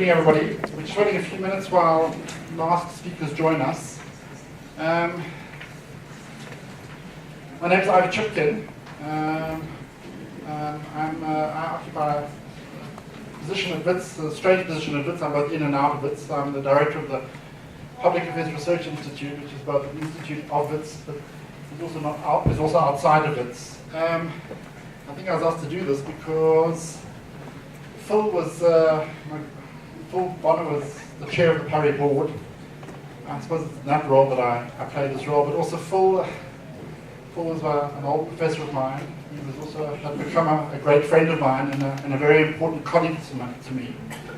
evening, everybody. We're just waiting a few minutes while last speakers join us. My name is Ivor Chipkin. I occupy a position at WITS, a strange position at WITS. I'm both in and out of WITS. I'm the director of the Public Affairs Research Institute, which is both an institute of WITS, but it's also outside of WITS. I think I was asked to do this because Phil Bonner was the chair of the Parry board. I suppose it's in that role that I play this role, but also Phil was an old professor of mine. He was also had become a great friend of mine and a very important colleague to me,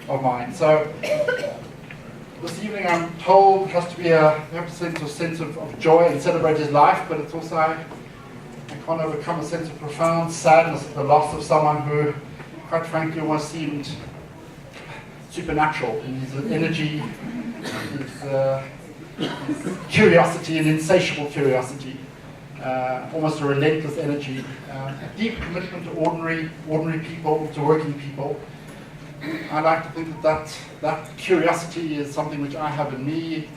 of mine. So this evening I'm told it has to be a sense of joy and celebrate his life, but it's also I can't overcome a sense of profound sadness at the loss of someone who, quite frankly, almost seemed supernatural in his energy, his curiosity, an insatiable curiosity, almost a relentless energy, a deep commitment to ordinary people, to working people. I like to think that curiosity is something which I have in me,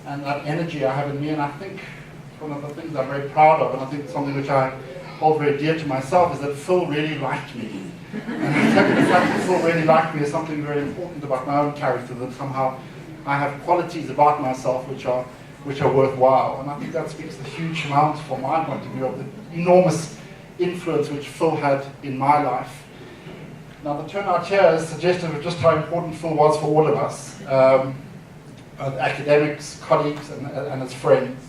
and that energy I have in me, and I think one of the things I'm very proud of, and I think something which I hold very dear to myself, is that Phil really liked me. And I think the fact that Phil really liked me is something very important about my own character, that somehow I have qualities about myself which are worthwhile. And I think that speaks a huge amount from my point of view of the enormous influence which Phil had in my life. Now the turnout here is suggestive of just how important Phil was for all of us, academics, colleagues, and as friends.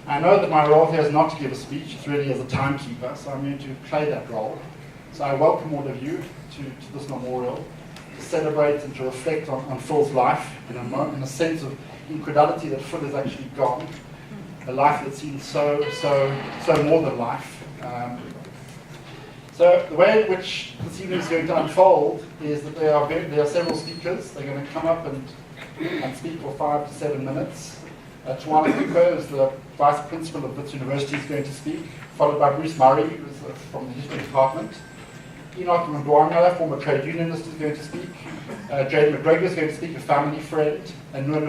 I know that my role here is not to give a speech, it's really as a timekeeper, so I'm going to play that role. So I welcome all of you to this memorial, to celebrate and to reflect on Phil's life in a sense of incredulity that Phil is actually gone, a life that seems so more than life. So the way in which this evening is going to unfold is that there are several speakers. They're going to come up and speak for 5 to 7 minutes. Tawana Cooper is the Vice Principal of WITS University, is going to speak, followed by Bruce Murray, who's from the History Department. Enoch Mdwanga, former trade unionist, is going to speak. Jade McGregor is going to speak, a family friend. And Noor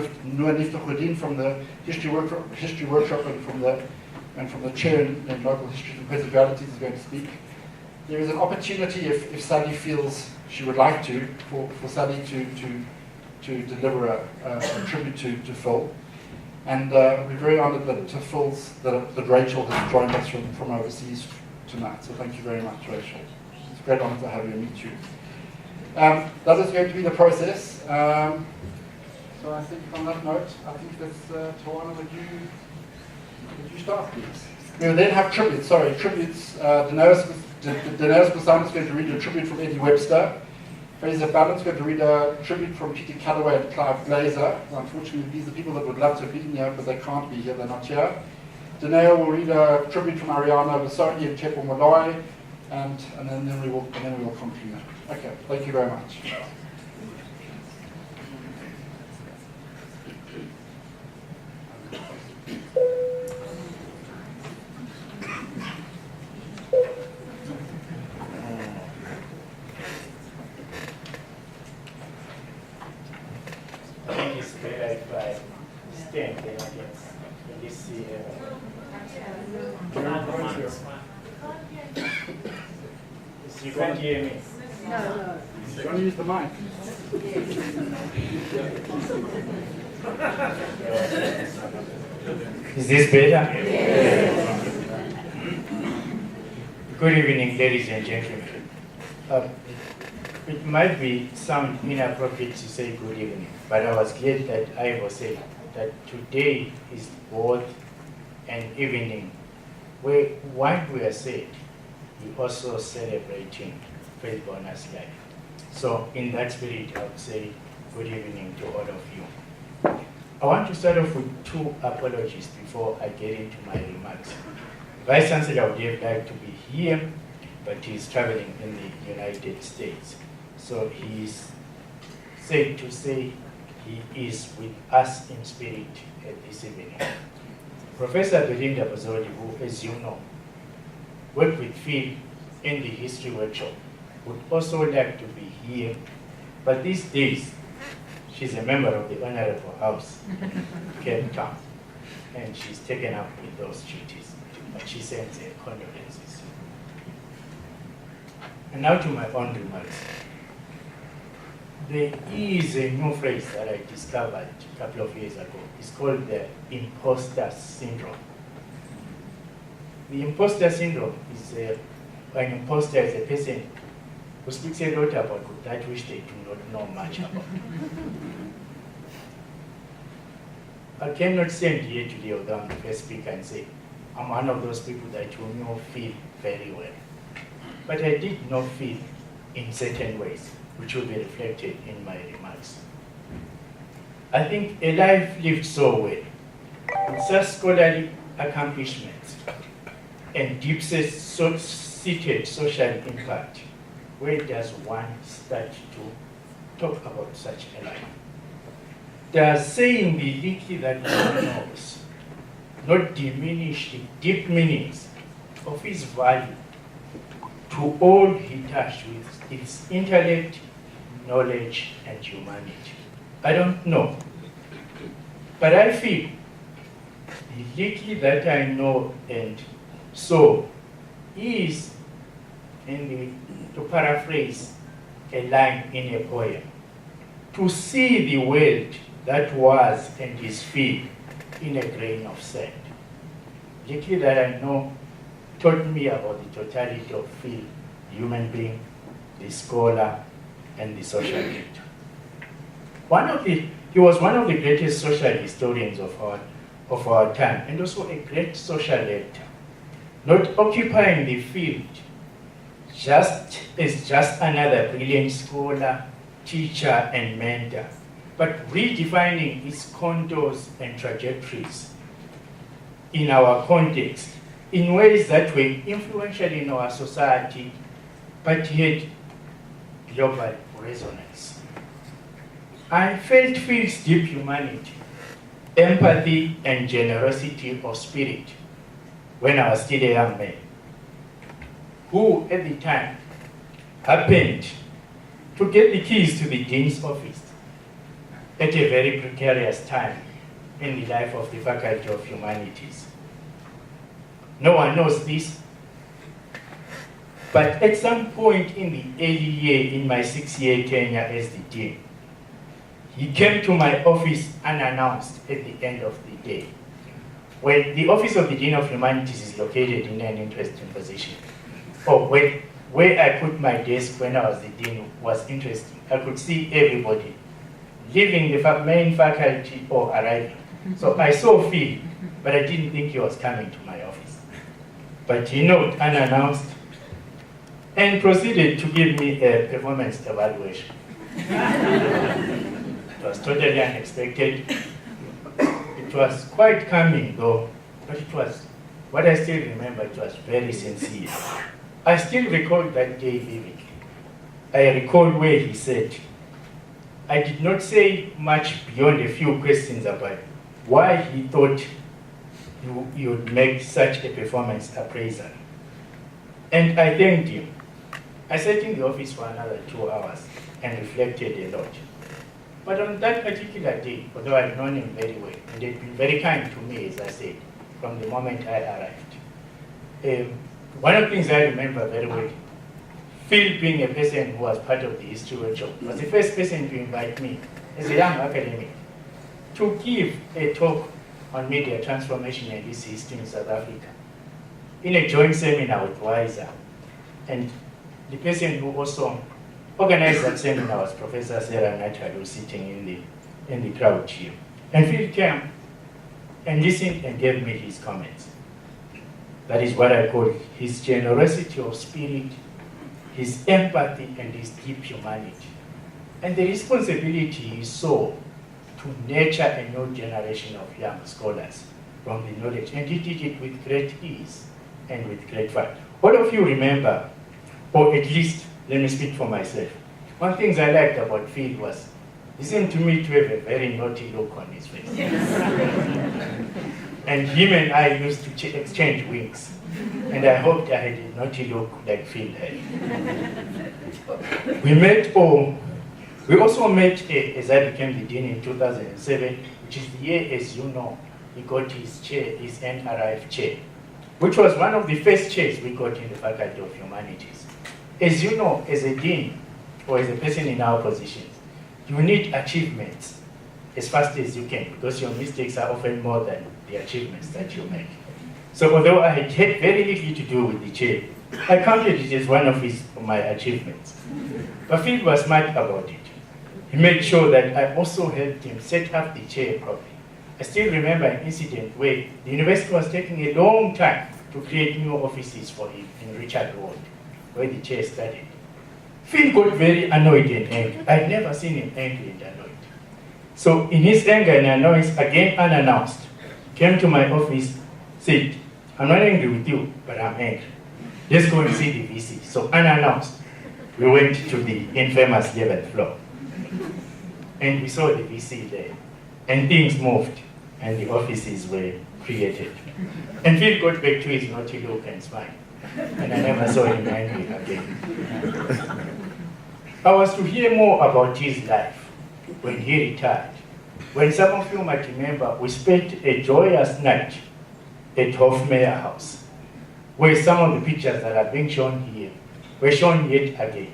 Niftahuddin from the History Workshop and from the chair in local history and preservalities is going to speak. There is an opportunity, if Sally feels she would like to, for Sally to deliver a tribute to Phil. And we're very honoured that Rachel has joined us from overseas tonight. So thank you very much, Rachel. It's a great honour to have you and meet you. That is going to be the process. So I think on that note, I think that's Tawana, would you start, please? We will then have tributes. Daenerys Gussan is going to read a tribute from Eddie Webster. Fraser Ballin's going to read a tribute from Peter Calloway and Clive Glazer. Unfortunately, these are people that would love to have been here, but they can't be here, they're not here. Danae will read a tribute from Ariana Vasoni and Chepo Molloy, and then we will conclude. Okay, thank you very much. You can't hear me. No. You want to use the mic? Is this better? Yes. Good evening, ladies and gentlemen. It might sound inappropriate to say good evening, but I was glad that Ivor said that today is both an evening where, while we are sad, we also celebrating Phil Bonner's life. So in that spirit, I would say good evening to all of you. I want to start off with 2 apologies before I get into my remarks. Vice Chancellor would have liked to be here, but he's traveling in the United States. So he's said to say he is with us in spirit at this evening. Professor Belinda Bazodi, who, as you know, worked with Phil in the history workshop, would also like to be here But these days, she's a member of the Honorable House, Cape Town, and she's taken up with those duties. But she sends her condolences. And now to my own remarks. There is a new phrase that I discovered a couple of years ago. It's called the imposter syndrome. The imposter syndrome is an imposter is a person who speaks a lot about that which they do not know much about. I cannot stand here today, although I'm the first speaker, and say, I'm one of those people that you know feel very well. But I did not feel in certain ways, which will be reflected in my remarks. I think a life lived so well, with such scholarly accomplishments and deep-seated social impact, where does one start to talk about such a life? Does saying the little that one knows not diminish the deep meanings of his value to all he touched with its intellect, knowledge, and humanity? I don't know. But I feel the little that I know and saw is, to paraphrase a line in a poem, to see the world that was and is filled in a grain of sand. Little that I know taught me about the totality of Phil, the human being, the scholar, and the social leader. He was one of the greatest social historians of our time, and also a great social leader, not occupying the field as just another brilliant scholar, teacher, and mentor, but redefining its contours and trajectories in our context in ways that were influential in our society, but had global resonance. I felt Phil's deep humanity, empathy, and generosity of spirit when I was still a young man, who at the time happened to get the keys to the dean's office at a very precarious time in the life of the Faculty of Humanities. No one knows this, but at some point in the early year in my 6-year tenure as the dean, he came to my office unannounced at the end of the day. When the office of the Dean of Humanities is located in an interesting position, or where I put my desk when I was the dean was interesting. I could see everybody leaving the main faculty or arriving. So I saw Phil, but I didn't think he was coming to my office. But he knocked unannounced and proceeded to give me a performance evaluation. It was totally unexpected. It was quite calming though, but it was, what I still remember, it was very sincere. I still recall that day vividly. I recall where he said, I did not say much beyond a few questions about why he thought you would make such a performance appraisal. And I thanked him. I sat in the office for another 2 hours and reflected a lot. But on that particular day, although I'd known him very well, and he'd been very kind to me, as I said, from the moment I arrived. One of the things I remember very well, Phil being a person who was part of the history workshop, was the first person to invite me as a young academic to give a talk on media transformation and its history in South Africa in a joint seminar with WISA. And the person who also organized that seminar was Professor Sarah Natal, who was sitting in the crowd here. And Phil came and listened and gave me his comments. That is what I call his generosity of spirit, his empathy, and his deep humanity. And the responsibility he saw to nurture a new generation of young scholars from the knowledge. And he did it with great ease and with great fun. All of you remember, or at least let me speak for myself. One thing I liked about Phil was he seemed to me to have a very naughty look on his face. And him and I used to exchange winks. And I hoped I had a naughty look like Phil had. We met We also met as I became the dean in 2007, which is the year, as you know, he got his chair, his NRIF chair, which was one of the first chairs we got in the Faculty of Humanities. As you know, as a dean or as a person in our positions, you need achievements as fast as you can, because your mistakes are often more than the achievements that you make. So although I had very little to do with the chair, I counted it as one of my achievements. But Phil was smart about it. He made sure that I also helped him set up the chair properly. I still remember an incident where the university was taking a long time to create new offices for him in Richard Road, where the chair started. Phil got very annoyed and angry. I'd never seen him angry and annoyed. So in his anger and annoyance, again unannounced, came to my office, said, "I'm not angry with you, but I'm angry. Let's go and see the VC." So unannounced, we went to the infamous 11th floor. And we saw the VC there. And things moved, and the offices were created. And Phil got back to his naughty look and smile. And I never saw him angry again. I was to hear more about his life when he retired. When some of you might remember, we spent a joyous night at Hofmeyer House, where some of the pictures that are being shown here were shown yet again.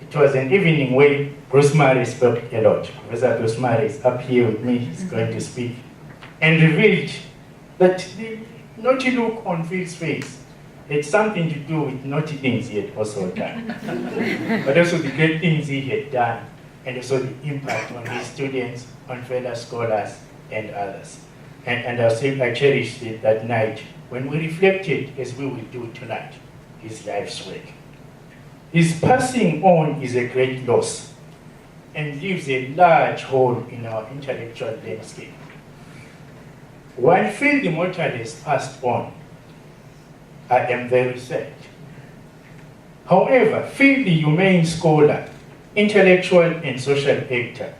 It was an evening where Bruce Murray spoke a lot. Professor Bruce Murray is up here with me, he's going to speak, and revealed that the naughty look on Phil's face had something to do with naughty things he had also done, but also the great things he had done, and also the impact on his students, on fellow scholars, and others. And I cherished it that night when we reflected, as we will do tonight, his life's work. His passing on is a great loss and leaves a large hole in our intellectual landscape. While Phil the Mortal has passed on, I am very sad. However, Phil the humane scholar, intellectual and social actor,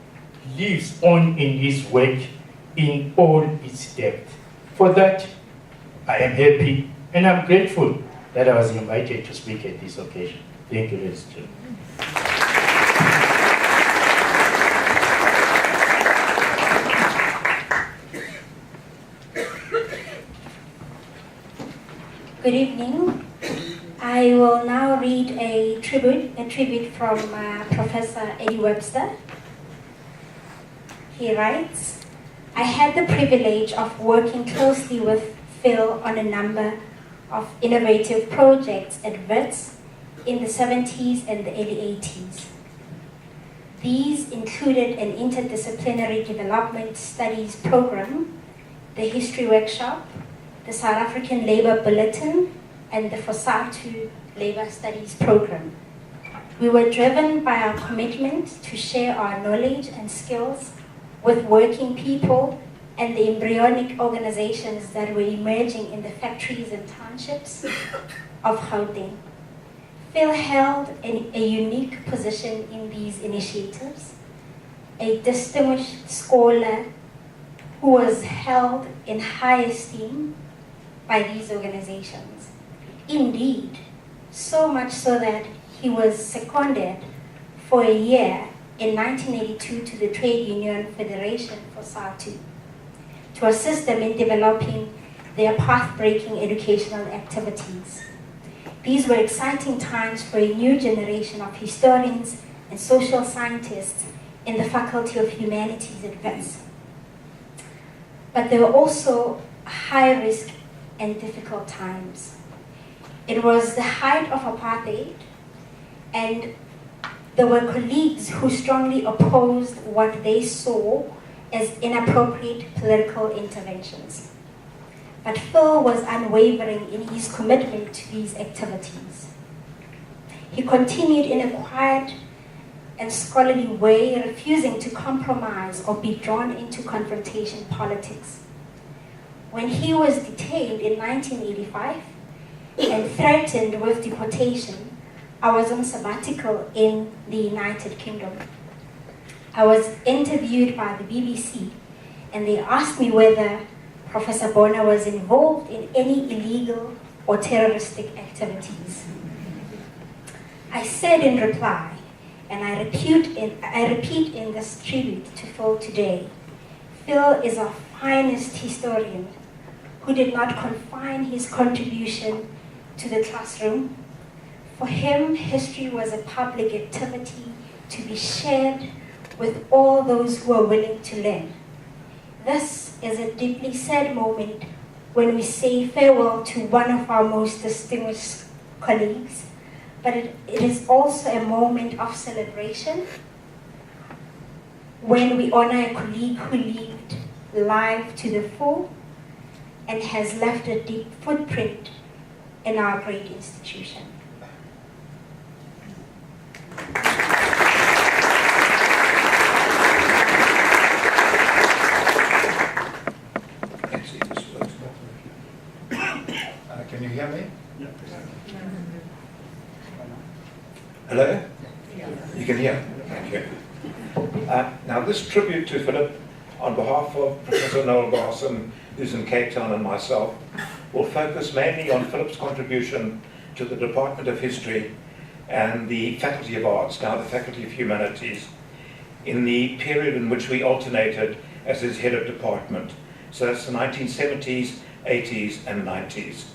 lives on in his work in all its depth. For that, I am happy and I'm grateful that I was invited to speak at this occasion. Thank you, ladies and gentlemen. Good evening. I will now read a tribute from Professor Eddie Webster. He writes, "I had the privilege of working closely with Phil on a number of innovative projects at WITS in the 70s and the early 80s. These included an interdisciplinary development studies program, the history workshop, the South African Labour Bulletin, and the FOSATU Labour Studies program. We were driven by our commitment to share our knowledge and skills with working people and the embryonic organizations that were emerging in the factories and townships of Gauteng. Phil held a unique position in these initiatives, a distinguished scholar who was held in high esteem by these organizations. Indeed, so much so that he was seconded for a year in 1982 to the Trade Union Federation for SARTU to assist them in developing their path-breaking educational activities. These were exciting times for a new generation of historians and social scientists in the Faculty of Humanities at WITS. But there were also high-risk and difficult times. It was the height of apartheid, and there were colleagues who strongly opposed what they saw as inappropriate political interventions. But Phil was unwavering in his commitment to these activities. He continued in a quiet and scholarly way, refusing to compromise or be drawn into confrontation politics. When he was detained in 1985 and threatened with deportation, I was on sabbatical in the United Kingdom. I was interviewed by the BBC, and they asked me whether Professor Bona was involved in any illegal or terroristic activities. I said in reply, and I repeat in this tribute to Phil today. Phil is our finest historian who did not confine his contribution to the classroom. For him, history was a public activity to be shared with all those who are willing to learn. This is a deeply sad moment when we say farewell to one of our most distinguished colleagues, but it is also a moment of celebration when we honor a colleague who lived life to the full and has left a deep footprint in our great institution. Can you hear me? Hello? You can hear? Thank you. Now this tribute to Philip, on behalf of Professor Noel Garson, who's in Cape Town, and myself, will focus mainly on Philip's contribution to the Department of History and the Faculty of Arts, now the Faculty of Humanities, in the period in which we alternated as his head of department. So that's the 1970s, 80s, and 90s.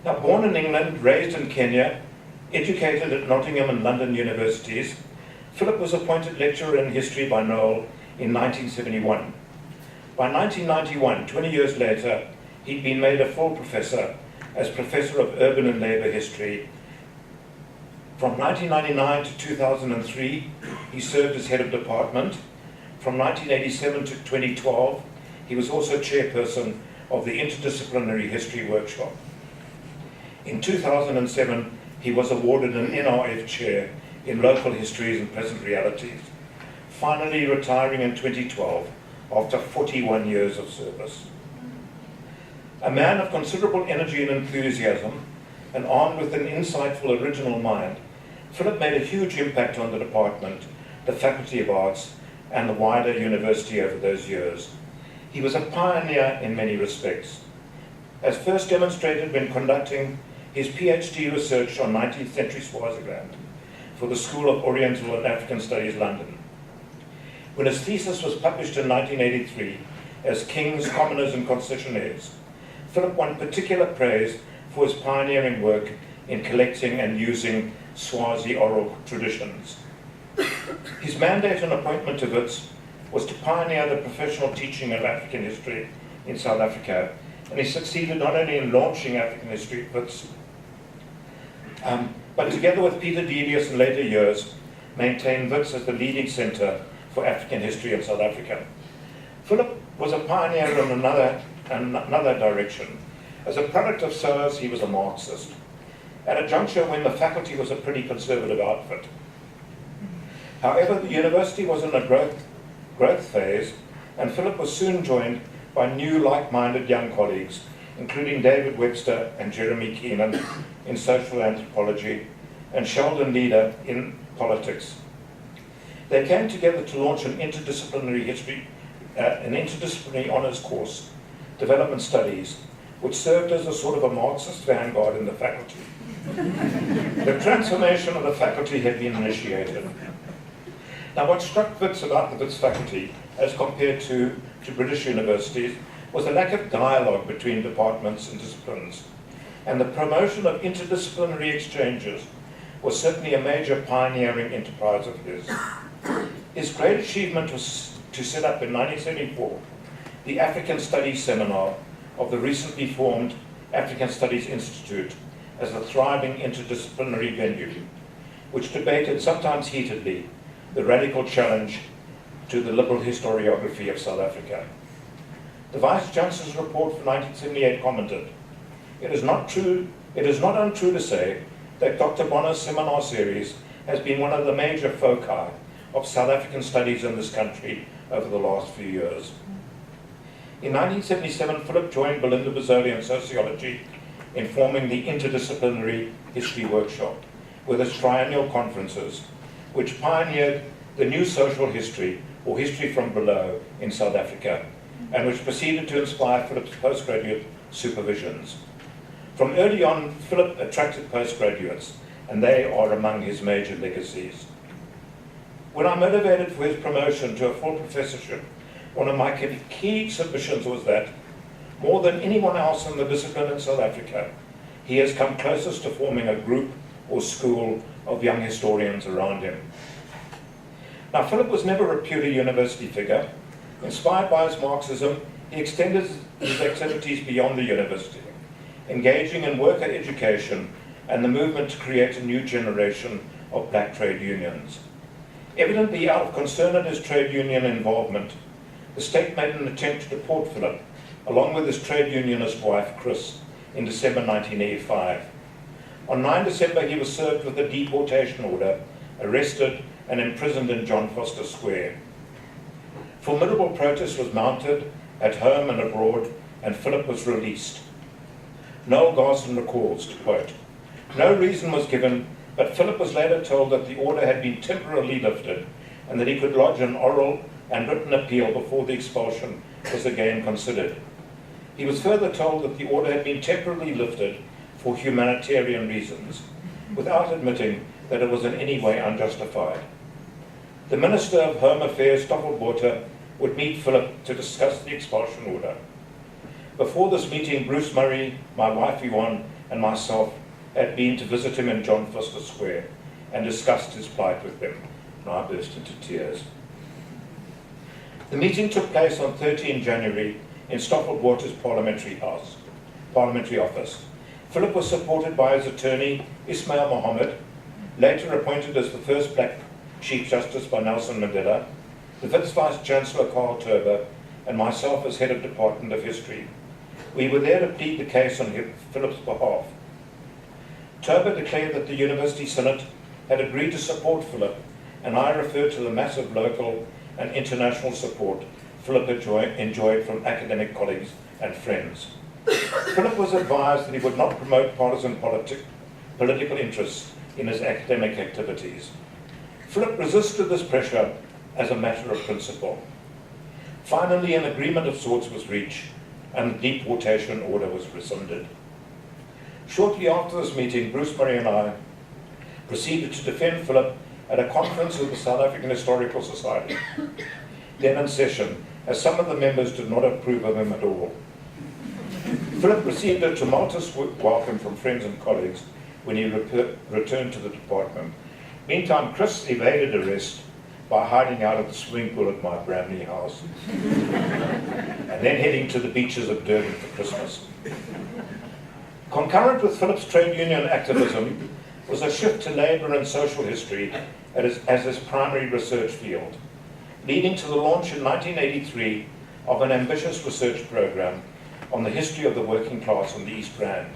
Now, born in England, raised in Kenya, educated at Nottingham and London universities, Philip was appointed lecturer in history by Noel in 1971. By 1991, 20 years later, he'd been made a full professor as Professor of Urban and Labour History. From 1999 to 2003, he served as head of department. From 1987 to 2012, he was also chairperson of the Interdisciplinary History Workshop. In 2007, he was awarded an NRF chair in Local Histories and Present Realities, finally retiring in 2012 after 41 years of service. A man of considerable energy and enthusiasm, and armed with an insightful original mind, Philip made a huge impact on the department, the Faculty of Arts, and the wider university over those years. He was a pioneer in many respects, as first demonstrated when conducting his PhD research on 19th century Swaziland for the School of Oriental and African Studies, London. When his thesis was published in 1983 as Kings, Commoners and Concessionaires, Philip won particular praise for his pioneering work in collecting and using Swazi oral traditions. His mandate and appointment to WITS was to pioneer the professional teaching of African history in South Africa, and he succeeded not only in launching African history at WITS, but together with Peter Delius in later years, maintained WITS as the leading centre for African history in South Africa. Philip was a pioneer in another direction. As a product of SOAS, he was a Marxist, at a juncture when the faculty was a pretty conservative outfit. However, the university was in a growth phase, and Philip was soon joined by new like-minded young colleagues, including David Webster and Jeremy Keenan in social anthropology, and Sheldon Leader in politics. They came together to launch an interdisciplinary honours course, Development Studies, which served as a sort of a Marxist vanguard in the faculty. The transformation of the faculty had been initiated. Now, what struck WITS about the WITS faculty, as compared to British universities, was the lack of dialogue between departments and disciplines. And the promotion of interdisciplinary exchanges was certainly a major pioneering enterprise of his. His great achievement was to set up in 1974 the African Studies Seminar of the recently formed African Studies Institute as a thriving interdisciplinary venue, which debated, sometimes heatedly, the radical challenge to the liberal historiography of South Africa. The Vice-Chancellor's report for 1978 commented, it is not untrue to say that Dr. Bonner's seminar series has been one of the major foci of South African studies in this country over the last few years. In 1977, Philip joined Belinda Bozzoli in sociology in forming the Interdisciplinary History Workshop with its triennial conferences, which pioneered the new social history, or history from below, in South Africa, and which proceeded to inspire Philip's postgraduate supervisions. From early on, Philip attracted postgraduates, and they are among his major legacies. When I motivated for his promotion to a full professorship, one of my key submissions was that, more than anyone else in the discipline in South Africa, he has come closest to forming a group or school of young historians around him. Now, Philip was never a purely university figure. Inspired by his Marxism, he extended his activities beyond the university, engaging in worker education and the movement to create a new generation of black trade unions. Evidently, out of concern at his trade union involvement, the state made an attempt to deport Philip, along with his trade unionist wife, Chris, in December 1985. On 9 December, he was served with a deportation order, arrested and imprisoned in John Foster Square. Formidable protest was mounted at home and abroad, and Philip was released. Noel Garson recalls, to quote, "No reason was given, but Philip was later told that the order had been temporarily lifted and that he could lodge an oral and written appeal before the expulsion was again considered. He was further told that the order had been temporarily lifted for humanitarian reasons, without admitting that it was in any way unjustified. The Minister of Home Affairs, Stoffel, would meet Philip to discuss the expulsion order. Before this meeting, Bruce Murray, my wife Yvonne, and myself had been to visit him in John Foster Square and discussed his plight with him, and I burst into tears. The meeting took place on 13 January in Stoffel-Water's parliamentary office. Philip was supported by his attorney, Ismail Mohammed, later appointed as the first black Chief Justice by Nelson Mandela, the Vice-Chancellor Carl Turber, and myself as Head of Department of History. We were there to plead the case on Philip's behalf. Turber declared that the University Senate had agreed to support Philip, and I referred to the massive local and international support Philip enjoyed from academic colleagues and friends. Philip was advised that he would not promote partisan political interests in his academic activities. Philip resisted this pressure as a matter of principle. Finally, an agreement of sorts was reached, and the deportation order was rescinded. Shortly after this meeting, Bruce Murray and I proceeded to defend Philip at a conference of the South African Historical Society, then in session, as some of the members did not approve of him at all. Philip received a tumultuous welcome from friends and colleagues when he returned to the department. Meantime, Chris evaded arrest by hiding out of the swimming pool at my Bramley house and then heading to the beaches of Durban for Christmas. Concurrent with Philip's trade union activism was a shift to labour and social history as his primary research field, leading to the launch in 1983 of an ambitious research program on the history of the working class on the East Rand.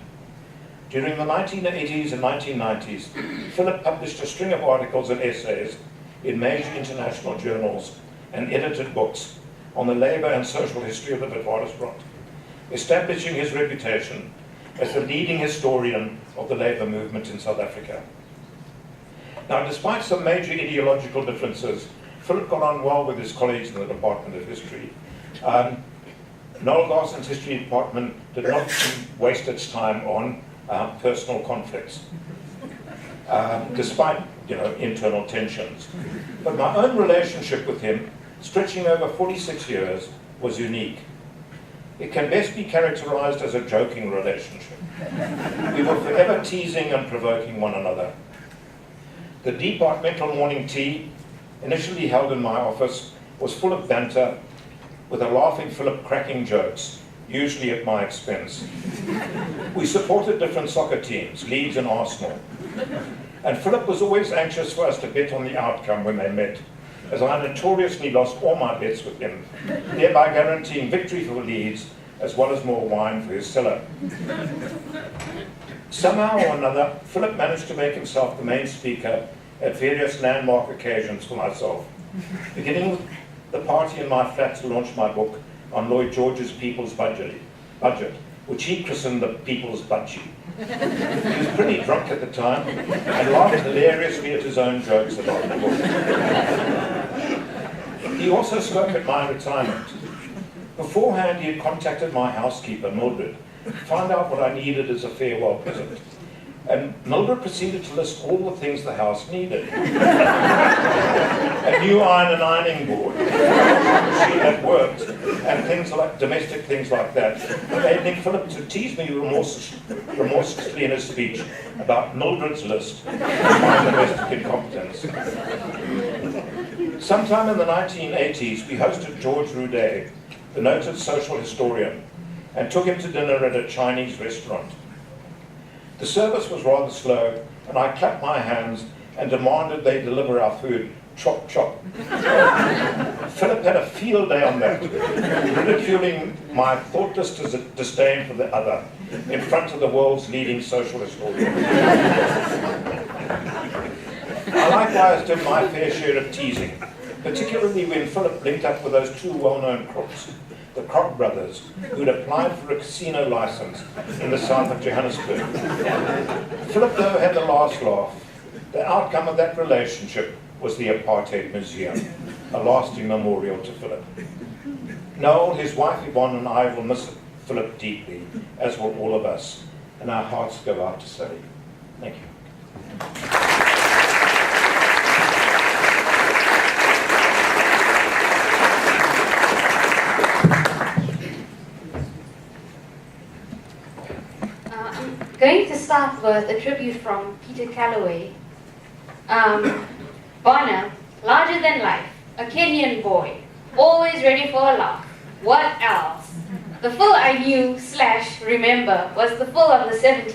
During the 1980s and 1990s, Philip published a string of articles and essays in major international journals and edited books on the labour and social history of the Witwatersrand, establishing his reputation as the leading historian of the labour movement in South Africa. Now, despite some major ideological differences, Philip got on well with his colleagues in the Department of History. Noel Garson's history department did not waste its time on personal conflicts, despite internal tensions. But my own relationship with him, stretching over 46 years, was unique. It can best be characterized as a joking relationship. We were forever teasing and provoking one another. The departmental morning tea, initially held in my office, was full of banter, with a laughing Philip cracking jokes, usually at my expense. We supported different soccer teams, Leeds and Arsenal, and Philip was always anxious for us to bet on the outcome when they met, as I notoriously lost all my bets with him, thereby guaranteeing victory for Leeds, as well as more wine for his cellar. Somehow or another, Philip managed to make himself the main speaker at various landmark occasions for myself, beginning with the party in my flat to launch my book on Lloyd George's People's Budget, which he christened the People's Budgie. He was pretty drunk at the time and laughed hilariously at his own jokes about the book. He also spoke at my retirement. Beforehand, he had contacted my housekeeper, Mildred, to find out what I needed as a farewell present. And Mildred proceeded to list all the things the house needed. A new iron and ironing board, a machine that worked, and things like domestic things like that, enabling Philip to tease me remorselessly in his speech about Mildred's list of my domestic incompetence. Sometime in the 1980s, we hosted George Roudet, the noted social historian, and took him to dinner at a Chinese restaurant. The service was rather slow, and I clapped my hands and demanded they deliver our food chop chop. Philip had a field day on that, ridiculing my thoughtless disdain for the other in front of the world's leading social historian. I likewise did my fair share of teasing, particularly when Philip linked up with those two well-known crooks, the Kroc brothers, who'd applied for a casino license in the south of Johannesburg. Philip, though, had the last laugh. The outcome of that relationship was the Apartheid Museum, a lasting memorial to Philip. Noel, his wife Yvonne, and I will miss Philip deeply, as will all of us, and our hearts go out to Sally. Thank you. Going to start with a tribute from Peter Calloway. Bonner, larger than life, a Kenyan boy, always ready for a laugh. What else? The Phil I knew/remember was the Phil of the 70s,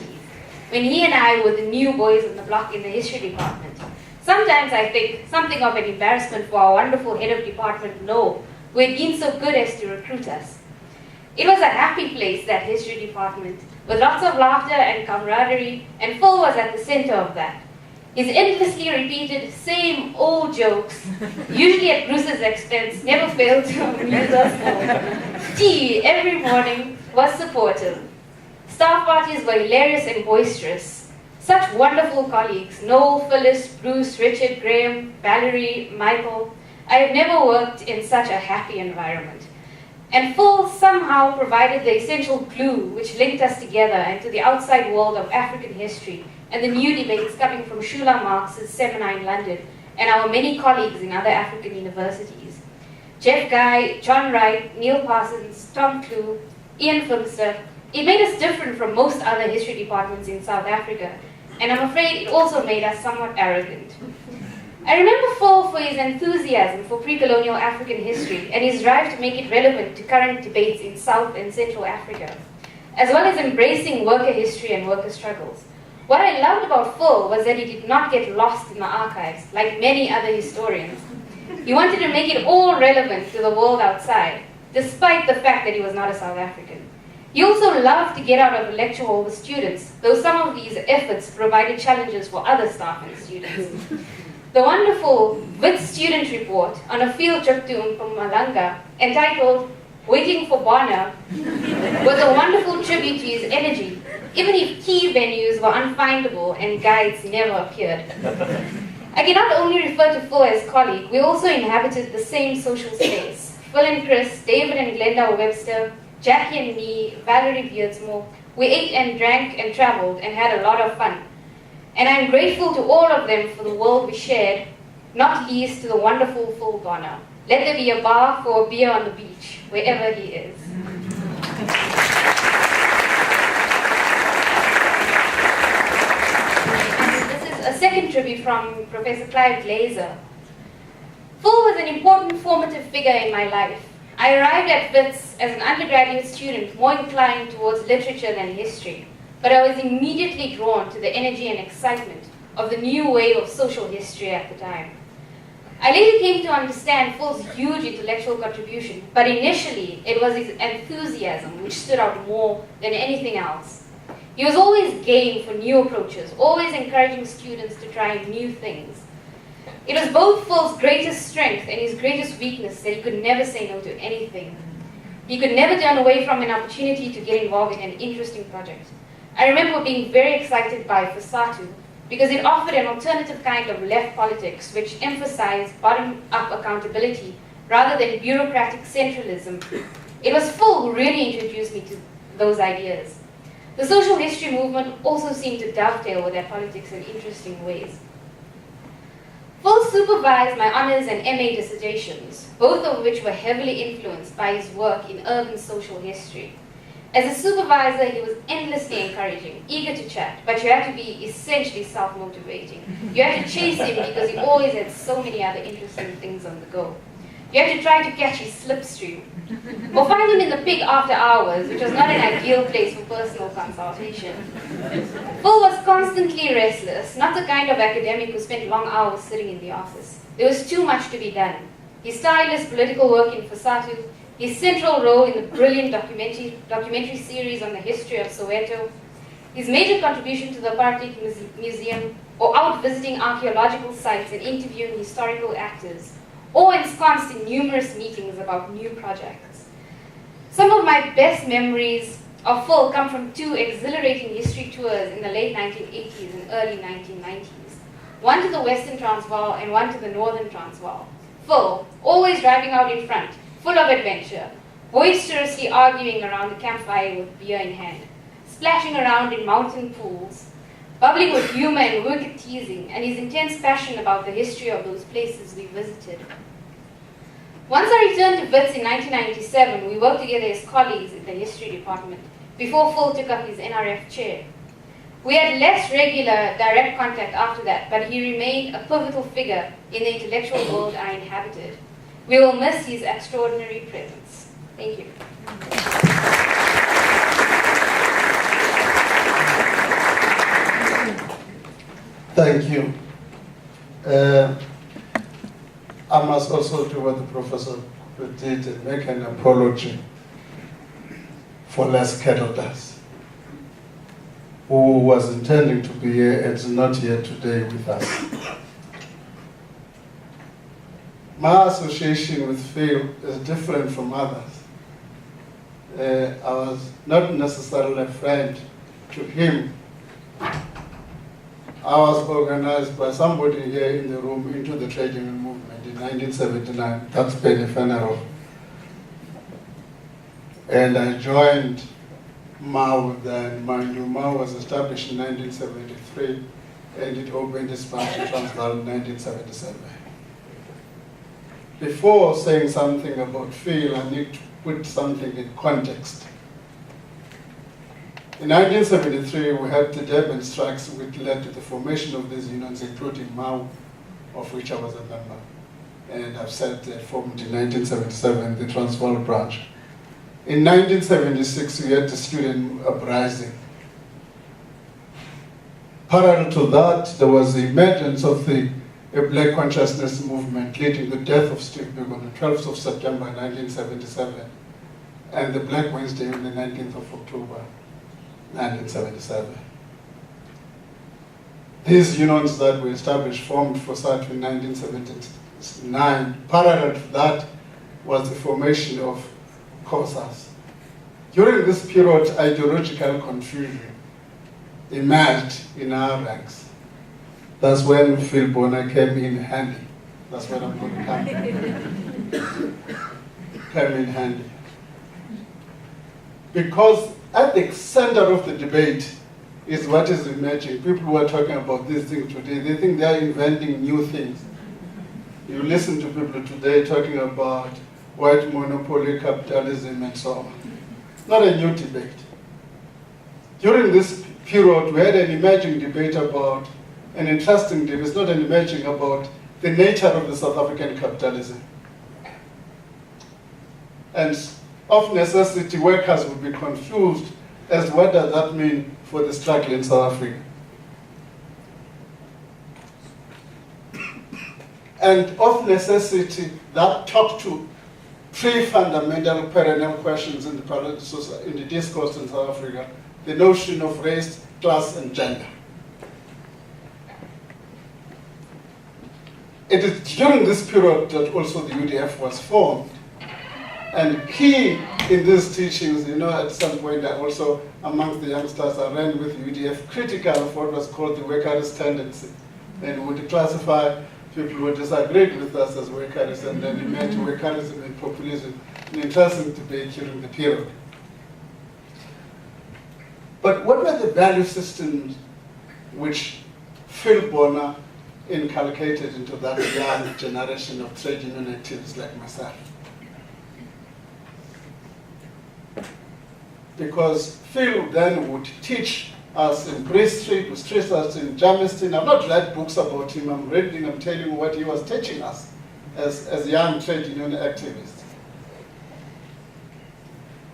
when he and I were the new boys on the block in the history department. Sometimes I think something of an embarrassment for our wonderful head of department, Noel, who had been so good as to recruit us. It was a happy place, that history department, with lots of laughter and camaraderie, and Phil was at the center of that. His endlessly repeated same old jokes, usually at Bruce's expense, never failed to amuse us all. Tea every morning was supportive. Staff parties were hilarious and boisterous. Such wonderful colleagues, Noel, Phyllis, Bruce, Richard, Graham, Valerie, Michael. I have never worked in such a happy environment. And Phil somehow provided the essential glue which linked us together and to the outside world of African history and the new debates coming from Shula Marx's seminar in London and our many colleagues in other African universities. Jeff Guy, John Wright, Neil Parsons, Tom Clue, Ian Filmster. It made us different from most other history departments in South Africa, and I'm afraid it also made us somewhat arrogant. I remember Phil for his enthusiasm for pre-colonial African history and his drive to make it relevant to current debates in South and Central Africa, as well as embracing worker history and worker struggles. What I loved about Phil was that he did not get lost in the archives, like many other historians. He wanted to make it all relevant to the world outside, despite the fact that he was not a South African. He also loved to get out of the lecture hall with students, though some of these efforts provided challenges for other staff and students. The wonderful WITS student report on a field trip to Mpumalanga, entitled Waiting for Bonner, was a wonderful tribute to his energy, even if key venues were unfindable and guides never appeared. I cannot only refer to Phil as colleague, we also inhabited the same social space. Phil and Chris, David and Glenda Webster, Jackie and me, Valerie Beardsmore, we ate and drank and traveled and had a lot of fun. And I'm grateful to all of them for the world we shared, not least to the wonderful Phil Bonner. Let there be a bar for a beer on the beach, wherever he is. This is a second tribute from Professor Clive Glazer. Phil was an important formative figure in my life. I arrived at WITS as an undergraduate student more inclined towards literature than history, but I was immediately drawn to the energy and excitement of the new wave of social history at the time. I later came to understand Phil's huge intellectual contribution, but initially it was his enthusiasm which stood out more than anything else. He was always game for new approaches, always encouraging students to try new things. It was both Phil's greatest strength and his greatest weakness that he could never say no to anything. He could never turn away from an opportunity to get involved in an interesting project. I remember being very excited by FASATU because it offered an alternative kind of left politics which emphasized bottom-up accountability rather than bureaucratic centralism. It was Phil who really introduced me to those ideas. The social history movement also seemed to dovetail with their politics in interesting ways. Phil supervised my honors and MA dissertations, both of which were heavily influenced by his work in urban social history. As a supervisor, he was endlessly encouraging, eager to chat, but you had to be essentially self-motivating. You had to chase him because he always had so many other interesting things on the go. You had to try to catch his slipstream, or find him in the pig after hours, which was not an ideal place for personal consultation. Phil was constantly restless, not the kind of academic who spent long hours sitting in the office. There was too much to be done. His tireless political work in Fosatu, his central role in the brilliant documentary series on the history of Soweto, his major contribution to the Apartheid Museum, or out visiting archaeological sites and interviewing historical actors, or ensconced in numerous meetings about new projects. Some of my best memories of Phil come from two exhilarating history tours in the late 1980s and early 1990s. One to the Western Transvaal and one to the Northern Transvaal. Phil, always driving out in front, full of adventure, boisterously arguing around the campfire with beer in hand, splashing around in mountain pools, bubbling with humor and wicked teasing, and his intense passion about the history of those places we visited. Once I returned to WITS in 1997, we worked together as colleagues in the history department, before Phil took up his NRF chair. We had less regular direct contact after that, but he remained a pivotal figure in the intellectual world I inhabited. We will miss his extraordinary presence. Thank you. Thank you. I must also do what the professor did and make an apology for Les Kettledas, who was intending to be here and is not here today with us. My association with Phil is different from others. I was not necessarily a friend to him. I was organized by somebody here in the room into the trade union movement in 1979. That's Penny Fennerov. And I joined MAU then. Mind you, MAU was established in 1973 and it opened its branch in Transvaal in 1977. Before saying something about Phil, I need to put something in context. In 1973, we had the Durban strikes, which led to the formation of these unions, including MAU, of which I was a member. And I've said they formed in 1977, the Transvaal branch. In 1976, we had the student uprising. Parallel to that, there was the emergence of the Black Consciousness movement, leading to the death of Steve Biko on the 12th of September 1977, and the Black Wednesday on the 19th of October 1977. These unions that were established formed Fosatu in 1979. Parallel to that was the formation of COSAS. During this period, ideological confusion emerged in our ranks. That's when Phil Bonner came in handy. That's when I'm going to come. Came in handy. Because at the center of the debate is what is emerging. People who are talking about these things today, they think they are inventing new things. You listen to people today talking about white monopoly, capitalism, and so on. Not a new debate. During this period, we had an emerging debate about, an interesting debate, it's not an emerging, about the nature of the South African capitalism. And of necessity, workers would be confused as to what does that mean for the struggle in South Africa. And of necessity, that talked to three fundamental perennial questions in the discourse in South Africa: the notion of race, class, and gender. It is during this period that also the UDF was formed. And key in these teachings, at some point I also, amongst the youngsters, I ran with UDF critical of what was called the workerist tendency. And would classify people who disagreed with us as workerists, and then we met workerism and populism, an interesting debate during the period. But what were the value systems which Phil Bonner inculcated into that young generation of trade union activists like myself? Because Phil then would teach us in Brist Street, would teach us in Germiston. I've not read books about him, I'm telling you what he was teaching us as young trade union activists.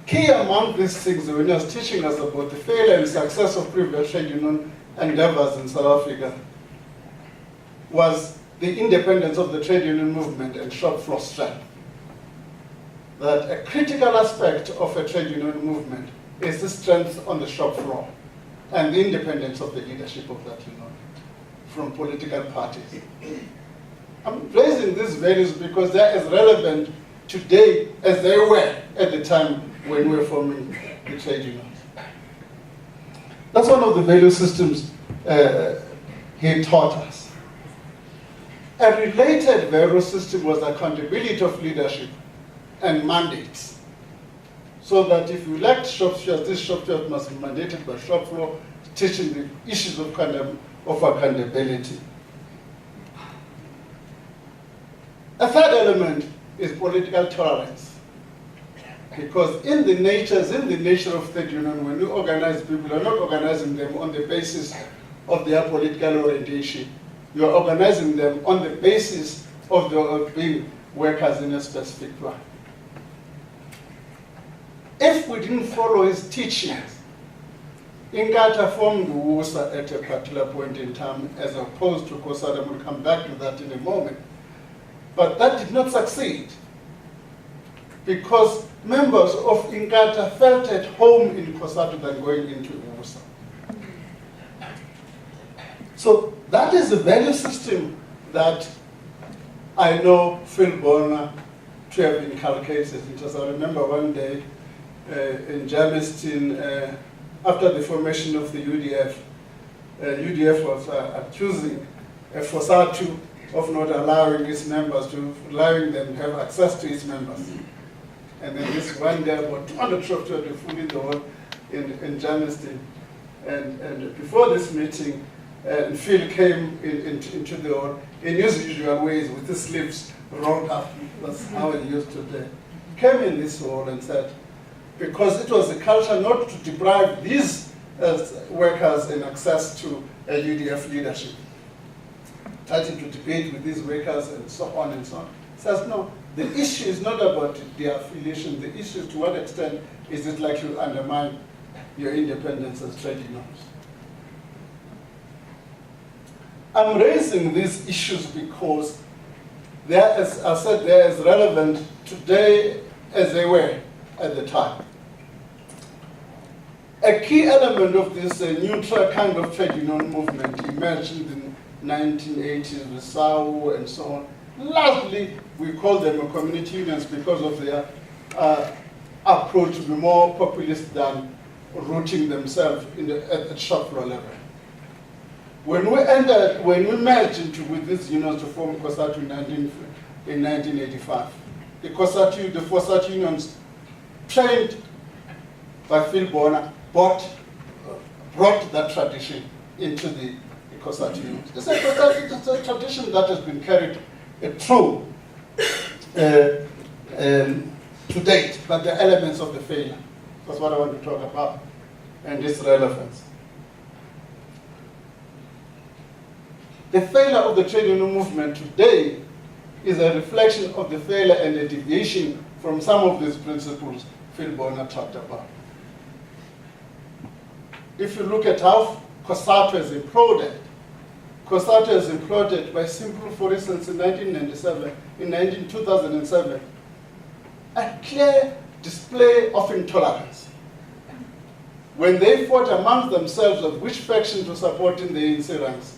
Key among these things, when he was teaching us about the failure and success of previous trade union endeavors in South Africa, was the independence of the trade union movement and shop floor strength. That a critical aspect of a trade union movement is the strength on the shop floor and the independence of the leadership of that union from political parties. I'm raising these values because they're as relevant today as they were at the time when we were forming the trade unions. That's one of the value systems he taught us. A related value system was accountability of leadership and mandates. So that if you elect shop stewards, this shop steward must be mandated by shop floor, teaching the issues of accountability. A third element is political tolerance. Because in the nature of trade union, when you organize people, you're not organizing them on the basis of their political orientation. You're organizing them on the basis of being workers in a specific plan. If we didn't follow his teachings, Inkatha formed WUSA at a particular point in time as opposed to COSATU. We'll come back to that in a moment. But that did not succeed because members of Inkatha felt at home in COSATU than going into WUSA. So that is the value system that I know Phil Bonner to have inculcated. I remember one day in Germiston, after the formation of the UDF, UDF was accusing COSATU of not allowing its members allowing them to have access to its members. And then this one day, about 200 shops were fully in the hall in Germiston. And before this meeting, Phil came into the hall in his usual ways with his sleeves rolled up. That's how he used to do. Came in this hall and said, because it was a culture not to deprive these workers in access to a UDF leadership. Starting to debate with these workers and so on and so on. Says, no, the issue is not about their affiliation. The issue is to what extent is it likely to undermine your independence as trade unions. I'm raising these issues because they are, as I said, they are as relevant today as they were at the time. A key element of this neutral kind of trade union movement emerged in the 1980s with SAU and so on. Largely, we call them community unions because of their approach to be more populist than rooting themselves at the shop floor level. When we merged with these unions to form COSATU in 1985, the COSATU unions trained by Phil Bonner brought that tradition into the COSATU unions. It's a tradition that has been carried through to date, but the elements of the failure. That's what I want to talk about and its relevance. The failure of the trade union movement today is a reflection of the failure and a deviation from some of these principles Phil Bonner talked about. If you look at how COSATU has imploded, COSATU has imploded by simple, for instance, in 2007, a clear display of intolerance. When they fought amongst themselves of which faction to support in the ANC ranks,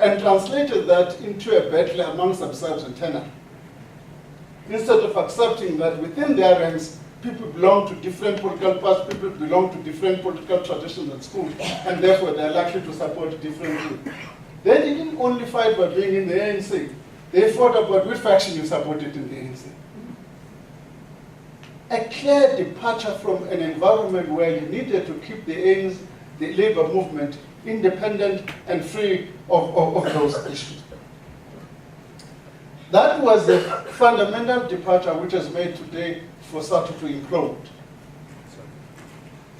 and translated that into a battle amongst themselves internally. Instead of accepting that within their ranks, people belong to different political parties, people belong to different political traditions at school, and therefore they're likely to support different groups. They didn't only fight by being in the ANC, they fought about which faction you supported in the ANC. a clear departure from an environment where you needed to keep the aims, the labor movement, independent and free of those issues. That was the fundamental departure which has made today for SACTU to implode.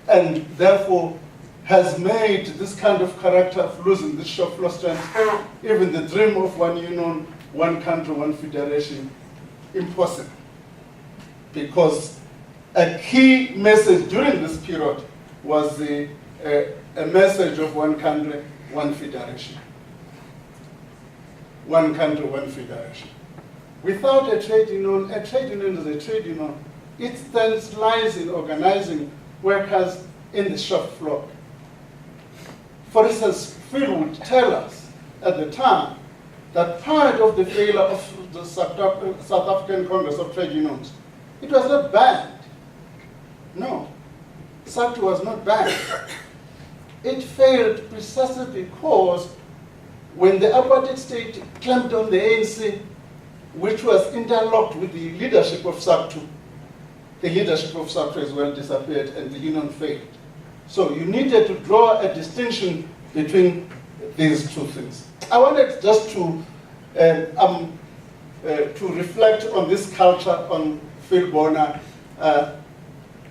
And therefore has made this kind of character of losing this shop floor strength, even the dream of one union, one country, one federation, impossible. Because a key message during this period was a message of one country, one federation. One country, one federation. Without a trade union is a trade union. Its strength lies in organizing workers in the shop floor. For instance, Phil would tell us at the time that part of the failure of the South African Congress of Trade Unions, it was not banned. No, SACTU was not banned. It failed precisely because when the apartheid state clamped on the ANC, which was interlocked with the leadership of SACTU, the leadership of SACTU as well disappeared and the union failed. So you needed to draw a distinction between these two things. I wanted just to reflect on this culture on Phil Bonner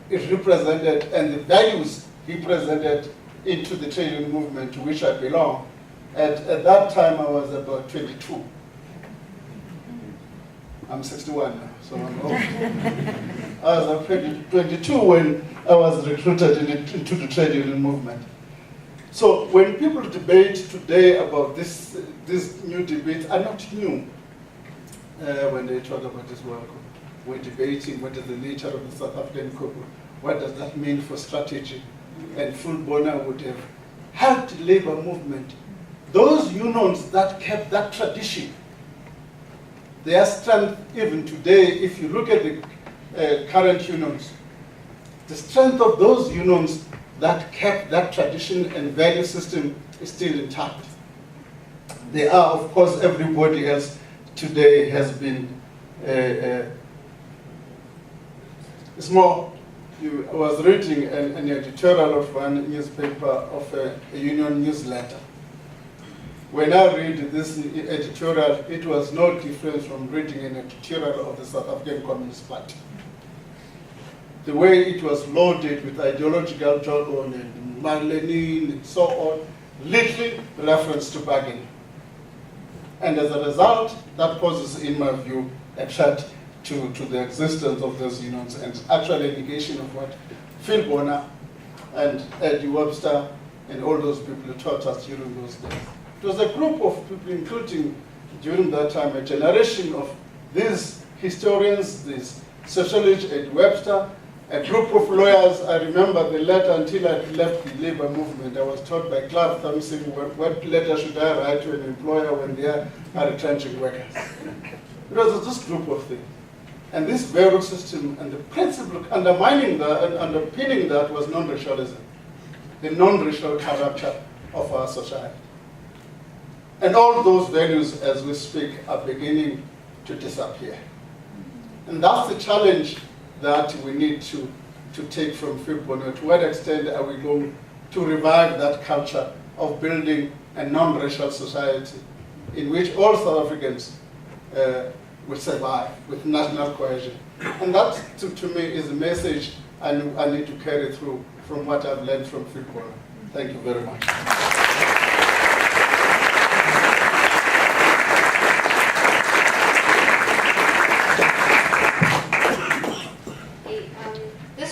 is represented and the values he presented into the trade union movement to which I belong. At that time I was about 22. I'm 61 now, so I'm old. I was about 22 when I was recruited into the trade union movement. So when people debate today about these new debates are not new. When they talk about this work, we're debating what is the nature of the South African Congress, what does that mean for strategy, and Phil Bonner would have helped the labor movement. Those unions that kept that tradition, their strength even today, if you look at the current unions, the strength of those unions that kept that tradition and value system is still intact. They are, of course, everybody else today has been, it's more, I was reading an editorial of one newspaper of a union newsletter. When I read this editorial, it was no different from reading an editorial of the South African Communist Party. The way it was loaded with ideological jargon and Marlenin and so on, little reference to bargaining. And as a result, that poses, in my view, a threat to the existence of those unions and actually a negation of what Phil Bonner and Eddie Webster and all those people taught us during those days. It was a group of people, including during that time a generation of these historians, these sociologists, Eddie Webster, a group of lawyers. I remember the letter until I left the labor movement. I was taught by Clive Thompson what letter should I write to an employer when they are retrenching workers. It was this group of things. And this value system and the principle undermining that and underpinning that was non-racialism, the non-racial character of our society. And all those values, as we speak, are beginning to disappear. And that's the challenge that we need to take from Phil Bonner. To what extent are we going to revive that culture of building a non-racial society in which all South Africans will survive with national cohesion? And that, to me, is a message I need to carry through from what I've learned from Phil Bonner. Thank you very much.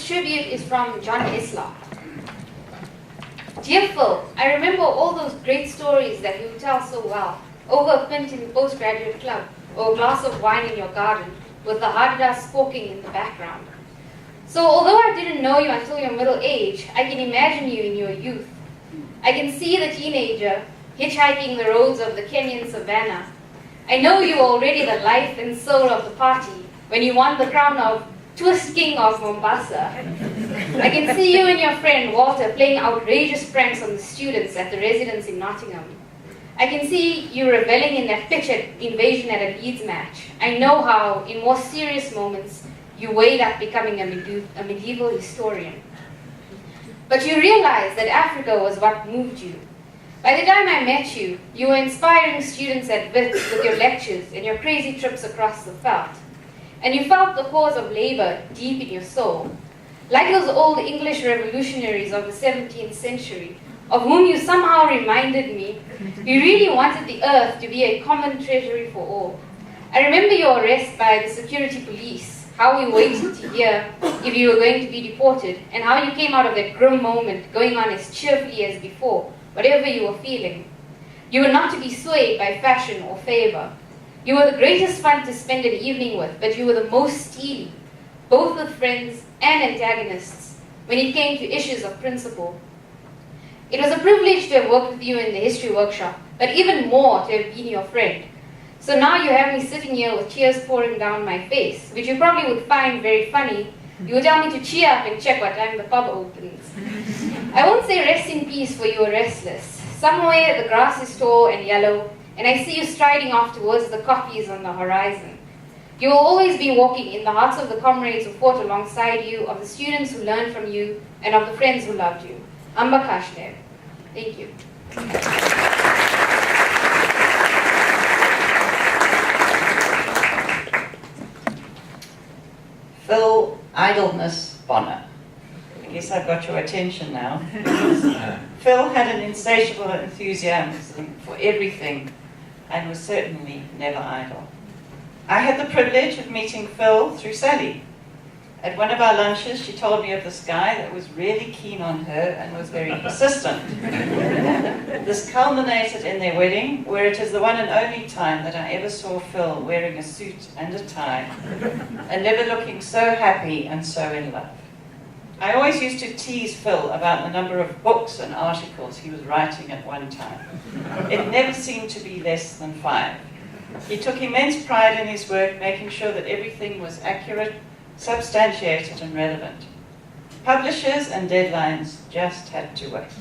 Tribute is from John Isler. Dear Phil, I remember all those great stories that you tell so well, over a pint in the postgraduate club, or a glass of wine in your garden, with the Hadidas squawking in the background. So although I didn't know you until your middle age, I can imagine you in your youth. I can see the teenager hitchhiking the roads of the Kenyan savannah. I know you were already the life and soul of the party when you won the crown of Twist King of Mombasa. I can see you and your friend Walter playing outrageous pranks on the students at the residence in Nottingham. I can see you reveling in that pitch at invasion at a Leeds match. I know how, in more serious moments, you weighed up becoming a medieval historian. But you realized that Africa was what moved you. By the time I met you, you were inspiring students at WITS with your lectures and your crazy trips across the veldt. And you felt the cause of labor deep in your soul. Like those old English revolutionaries of the 17th century, of whom you somehow reminded me, you really wanted the earth to be a common treasury for all. I remember your arrest by the security police, how we waited to hear if you were going to be deported, and how you came out of that grim moment going on as cheerfully as before, whatever you were feeling. You were not to be swayed by fashion or favor. You were the greatest fun to spend an evening with, but you were the most steely, both with friends and antagonists, when it came to issues of principle. It was a privilege to have worked with you in the history workshop, but even more to have been your friend. So now you have me sitting here with tears pouring down my face, which you probably would find very funny. You would tell me to cheer up and check what time the pub opens. I won't say rest in peace, for you are restless. Somewhere the grass is tall and yellow, and I see you striding off towards the koppies on the horizon. You will always be walking in the hearts of the comrades who fought alongside you, of the students who learned from you, and of the friends who loved you. Amba Kashnev. Thank you. Phil Idleness Bonner. I guess I've got your attention now. Phil had an insatiable enthusiasm for everything and was certainly never idle. I had the privilege of meeting Phil through Sally. At one of our lunches, she told me of this guy that was really keen on her and was very persistent. This culminated in their wedding, where it is the one and only time that I ever saw Phil wearing a suit and a tie, and never looking so happy and so in love. I always used to tease Phil about the number of books and articles he was writing at one time. It never seemed to be less than 5. He took immense pride in his work, making sure that everything was accurate, substantiated and relevant. Publishers and deadlines just had to wait.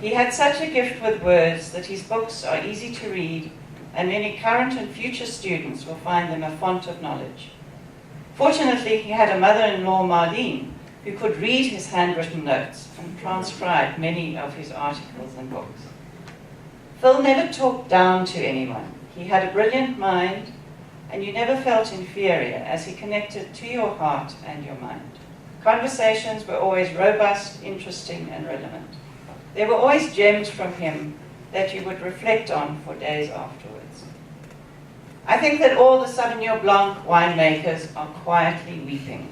He had such a gift with words that his books are easy to read, and many current and future students will find them a font of knowledge. Fortunately, he had a mother-in-law, Marlene, who could read his handwritten notes and transcribe many of his articles and books. Phil never talked down to anyone. He had a brilliant mind, and you never felt inferior as he connected to your heart and your mind. Conversations were always robust, interesting, and relevant. There were always gems from him that you would reflect on for days afterwards. I think that all the Sauvignon Blanc winemakers are quietly weeping.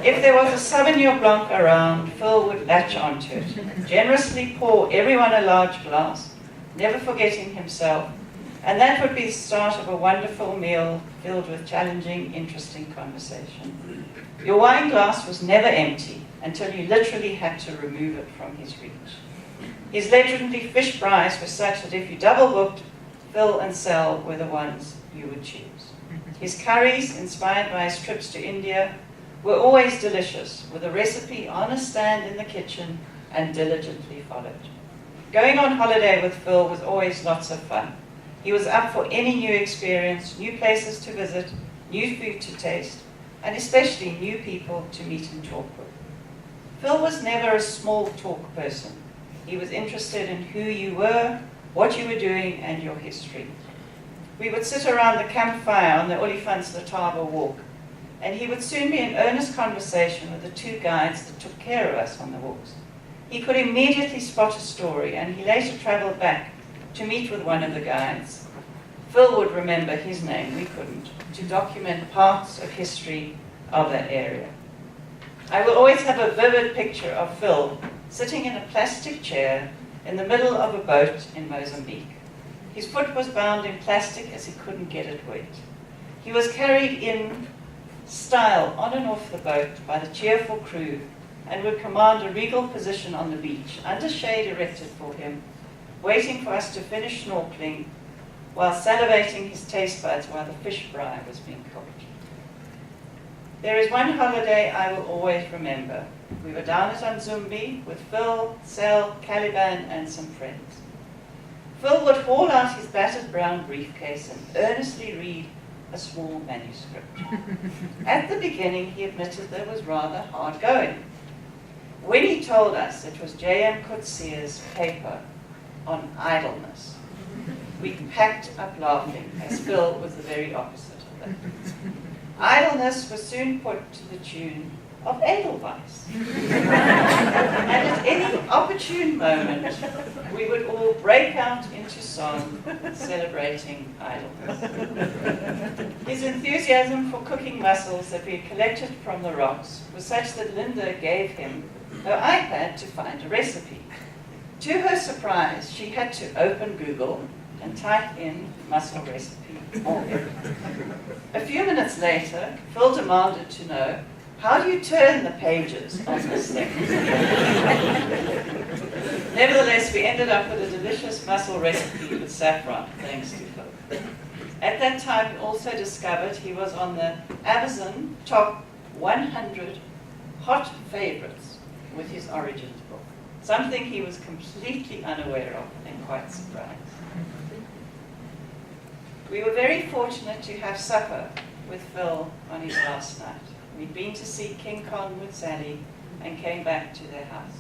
If there was a Sauvignon Blanc around, Phil would latch onto it, generously pour everyone a large glass, never forgetting himself, and that would be the start of a wonderful meal filled with challenging, interesting conversation. Your wine glass was never empty until you literally had to remove it from his reach. His legendary fish fries were such that if you double booked, Phil and Sal were the ones you would choose. His curries, inspired by his trips to India, were always delicious, with a recipe on a stand in the kitchen and diligently followed. Going on holiday with Phil was always lots of fun. He was up for any new experience, new places to visit, new food to taste, and especially new people to meet and talk with. Phil was never a small talk person. He was interested in who you were, what you were doing, and your history. We would sit around the campfire on the Olifants Letaba walk, and he would soon be in earnest conversation with the 2 guides that took care of us on the walks. He could immediately spot a story, and he later traveled back to meet with one of the guides. Phil would remember his name, we couldn't, to document parts of history of that area. I will always have a vivid picture of Phil sitting in a plastic chair in the middle of a boat in Mozambique. His foot was bound in plastic as he couldn't get it wet. He was carried in style on and off the boat by the cheerful crew and would command a regal position on the beach, under shade erected for him, waiting for us to finish snorkeling while salivating his taste buds while the fish fry was being cooked. There is one holiday I will always remember. We were down at Nzumbi with Phil, Sal, Caliban, and some friends. Phil would haul out his battered brown briefcase and earnestly read a small manuscript. At the beginning, he admitted that it was rather hard going. When he told us it was J.M. Coetzee's paper on idleness, we packed up laughing, as Phil was the very opposite of that. Idleness was soon put to the tune of Edelweiss. And at any opportune moment, we would all break out into song celebrating idleness. His enthusiasm for cooking mussels that we had collected from the rocks was such that Linda gave him her iPad to find a recipe. To her surprise, she had to open Google and type in mussel recipe. A few minutes later, Phil demanded to know, how do you turn the pages on this thing? Nevertheless, we ended up with a delicious mussel recipe with saffron, thanks to Phil. At that time, we also discovered he was on the Amazon top 100 hot favorites with his Origins book, something he was completely unaware of and quite surprised. We were very fortunate to have supper with Phil on his last night. We'd been to see King Kong with Sally and came back to their house.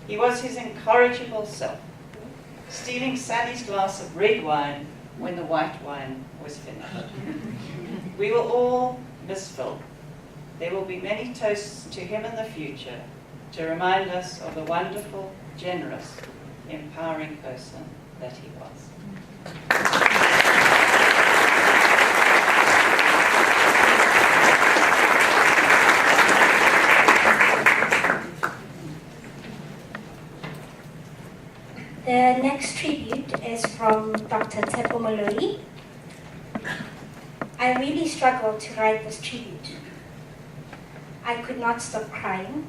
He was his incorrigible self, stealing Sally's glass of red wine when the white wine was finished. We will all miss Phil. There will be many toasts to him in the future to remind us of the wonderful, generous, empowering person that he was. The next tribute is from Dr. Tepo Moloi. I really struggled to write this tribute. I could not stop crying.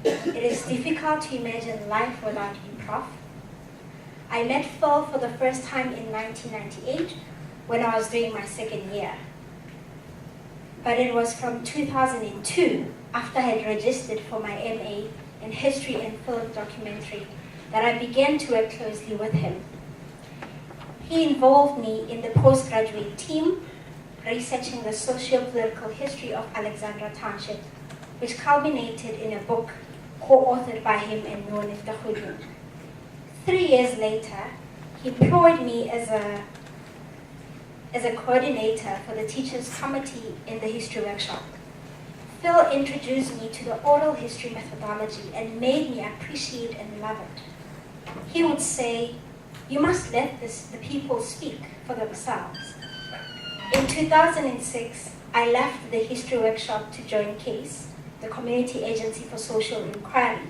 It is difficult to imagine life without you, Prof. I met Phil for the first time in 1998 when I was doing my second year. But it was from 2002, after I had registered for my MA in History and Film Documentary, that I began to work closely with him. He involved me in the postgraduate team, researching the socio-political history of Alexandra Township, which culminated in a book co-authored by him and Noor Niftahoudin. 3 years later, he employed me as a coordinator for the Teachers' Committee in the History Workshop. Phil introduced me to the oral history methodology and made me appreciate and love it. He would say, you must let the people speak for themselves. In 2006, I left the history workshop to join CASE, the Community Agency for Social Inquiry.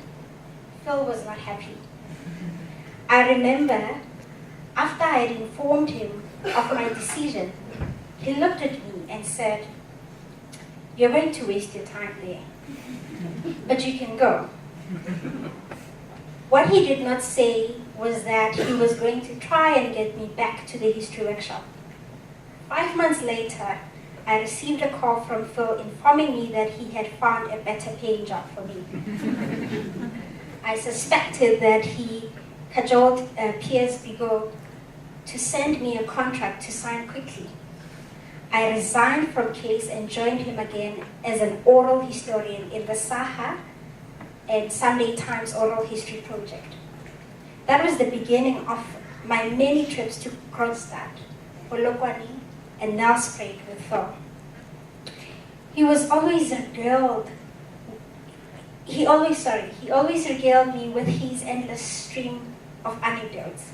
Phil was not happy. I remember, after I had informed him of my decision, he looked at me and said, you're going to waste your time there, but you can go. What he did not say was that he was going to try and get me back to the history workshop. 5 months later, I received a call from Phil informing me that he had found a better paying job for me. I suspected that he cajoled Piers Bigot to send me a contract to sign quickly. I resigned from CASE and joined him again as an oral historian in the Saha and Sunday Times Oral History Project. That was the beginning of my many trips to Kronstadt, Polokwane, and Nelspruit with Phil. He always regaled me with his endless stream of anecdotes.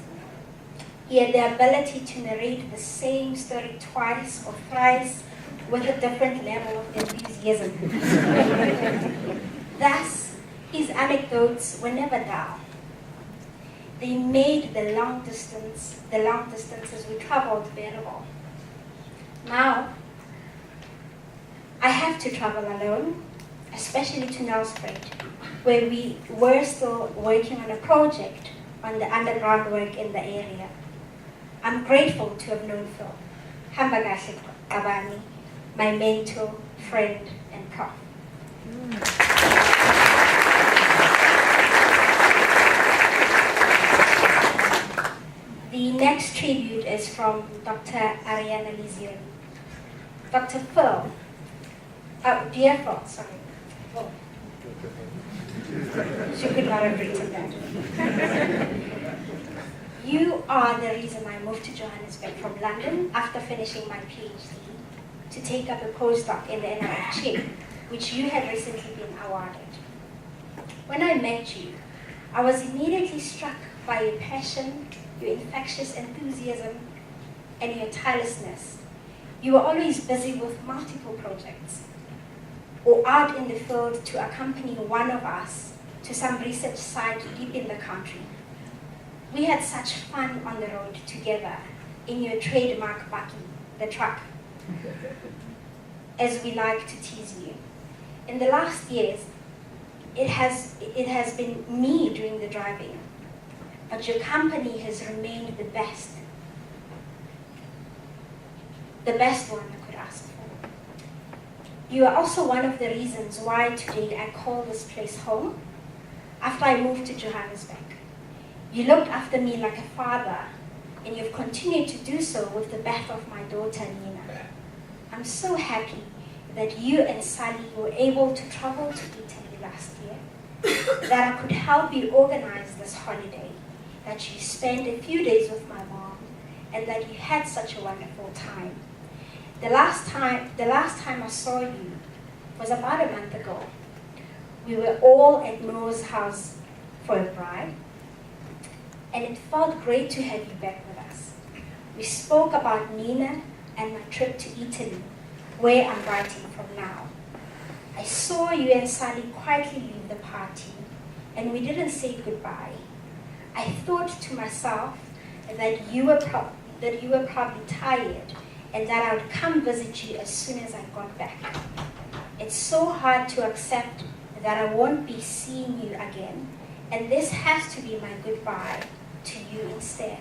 He had the ability to narrate the same story twice or thrice with a different level of enthusiasm. Thus, his anecdotes were never dull. They made the long distances we traveled bearable. Now, I have to travel alone, especially to Nelspruit, where we were still working on a project on the underground work in the area. I'm grateful to have known Phil, Hambagashi Abani, my mentor, friend, and prof. The next tribute is from Dr. Ariana Lizion. Dr. Phil, dear Phil, sorry. Oh. She could not have written that. You are the reason I moved to Johannesburg from London after finishing my PhD to take up a postdoc in the NIH, which you had recently been awarded. When I met you, I was immediately struck by your passion, your infectious enthusiasm, and your tirelessness. You were always busy with multiple projects, or out in the field to accompany one of us to some research site deep in the country. We had such fun on the road together in your trademark bakkie, the truck, as we like to tease you. In the last years, it has been me doing the driving, but your company has remained the best one I could ask for. You are also one of the reasons why today I call this place home. After I moved to Johannesburg, you looked after me like a father, and you've continued to do so with the birth of my daughter, Nina. I'm so happy that you and Sally were able to travel to Italy last year, that I could help you organize this holiday, that you spent a few days with my mom, and that you had such a wonderful time. The last time I saw you was about a month ago. We were all at Noah's house for a bride, and it felt great to have you back with us. We spoke about Nina and my trip to Italy, where I'm writing from now. I saw you and Sally quietly leave the party, and we didn't say goodbye. I thought to myself that you were probably tired, and that I would come visit you as soon as I got back. It's so hard to accept that I won't be seeing you again, and this has to be my goodbye to you instead.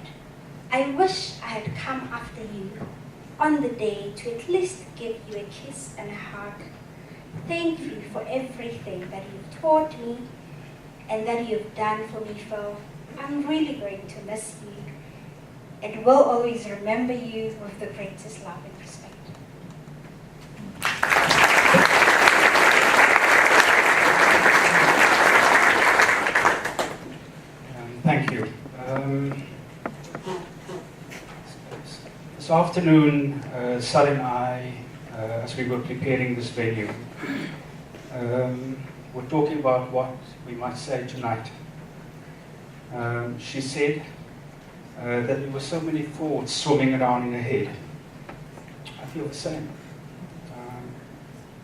I wish I had come after you on the day to at least give you a kiss and a hug. Thank you for everything that you've taught me and that you've done for me, Phil. I'm really going to miss you and will always remember you with the greatest love and respect. Thank you. This afternoon, Sally and I, as we were preparing this venue, were talking about what we might say tonight. She said that there were so many thoughts swimming around in her head. I feel the same.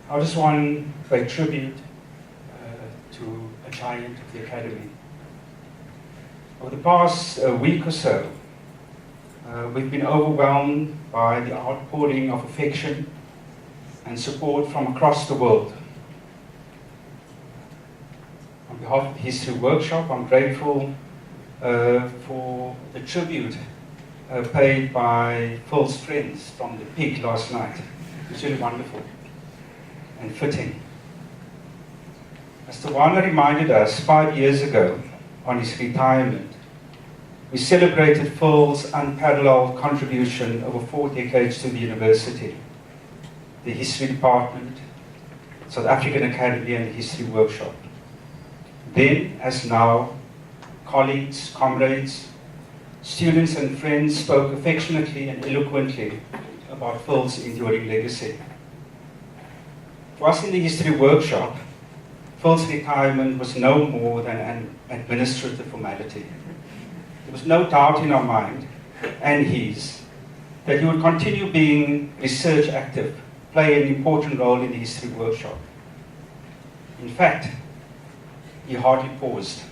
I just want to pay tribute to a giant of the Academy. Over the past week or so, we've been overwhelmed by the outpouring of affection and support from across the world. On behalf of the History Workshop, I'm grateful for the tribute paid by Phil's friends from the pig last night. It was really wonderful and fitting. As Tawana reminded us 5 years ago, on his retirement, we celebrated Phil's unparalleled contribution over 4 decades to the university, the History Department, South African Academy, and the History Workshop. Then, as now, colleagues, comrades, students and friends spoke affectionately and eloquently about Phil's enduring legacy. For us in the History Workshop, Phil's retirement was no more than an administrative formality. There was no doubt in our mind, and his, that he would continue being research active, play an important role in the History Workshop. In fact, he hardly paused.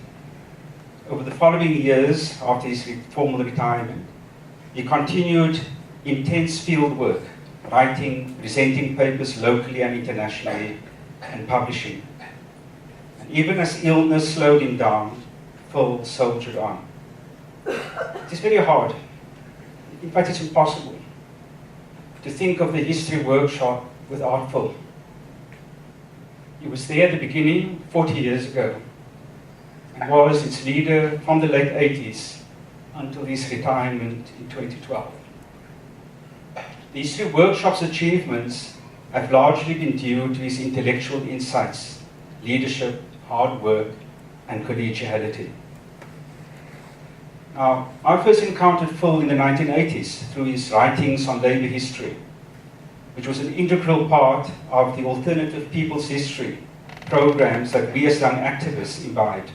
Over the following years after his formal retirement, he continued intense field work, writing, presenting papers locally and internationally, and publishing. And even as illness slowed him down, Phil soldiered on. It is very hard, in fact it's impossible, to think of the History Workshop without Phil. He was there at the beginning, 40 years ago, and was its leader from the late 80s until his retirement in 2012. The history workshop's achievements have largely been due to his intellectual insights, leadership, hard work, and collegiality. Now, I first encountered Phil in the 1980s through his writings on labour history, which was an integral part of the alternative people's history programs that we as young activists imbibed.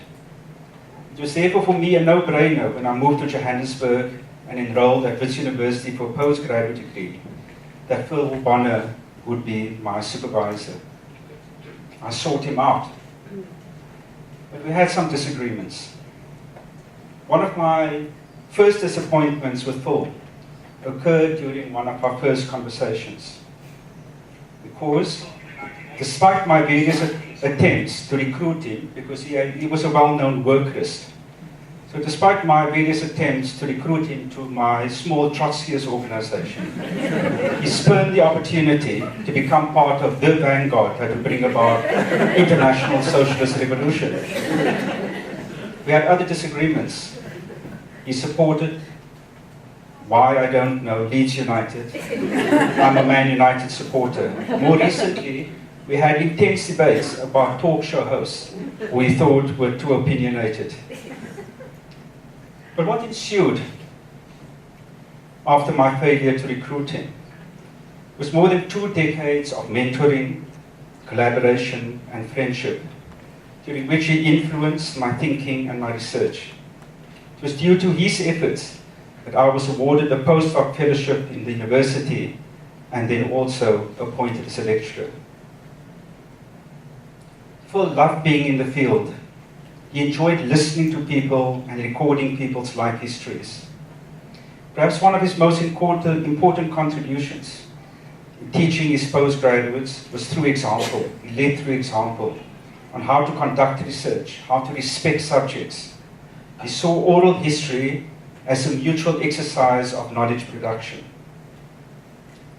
It was therefore for me a no-brainer when I moved to Johannesburg and enrolled at Wits University for a postgraduate degree that Phil Bonner would be my supervisor. I sought him out, but we had some disagreements. One of my first disappointments with Phil occurred during one of our first conversations, because despite my various attempts to recruit him, because he was a well-known workerist, so despite my various attempts to recruit him to my small Trotskyist organization, he spurned the opportunity to become part of the vanguard that would bring about international socialist revolution. We had other disagreements. He supported, why I don't know, Leeds United. I'm a Man United supporter. More recently, we had intense debates about talk show hosts we thought were too opinionated. But what ensued after my failure to recruit him was more than 2 decades of mentoring, collaboration, and friendship, during which he influenced my thinking and my research. It was due to his efforts that I was awarded a postdoc fellowship in the university and then also appointed as a lecturer. Phil loved being in the field. He enjoyed listening to people and recording people's life histories. Perhaps one of his most important contributions in teaching his postgraduates was through example. He led through example on how to conduct research, how to respect subjects. He saw oral history as a mutual exercise of knowledge production.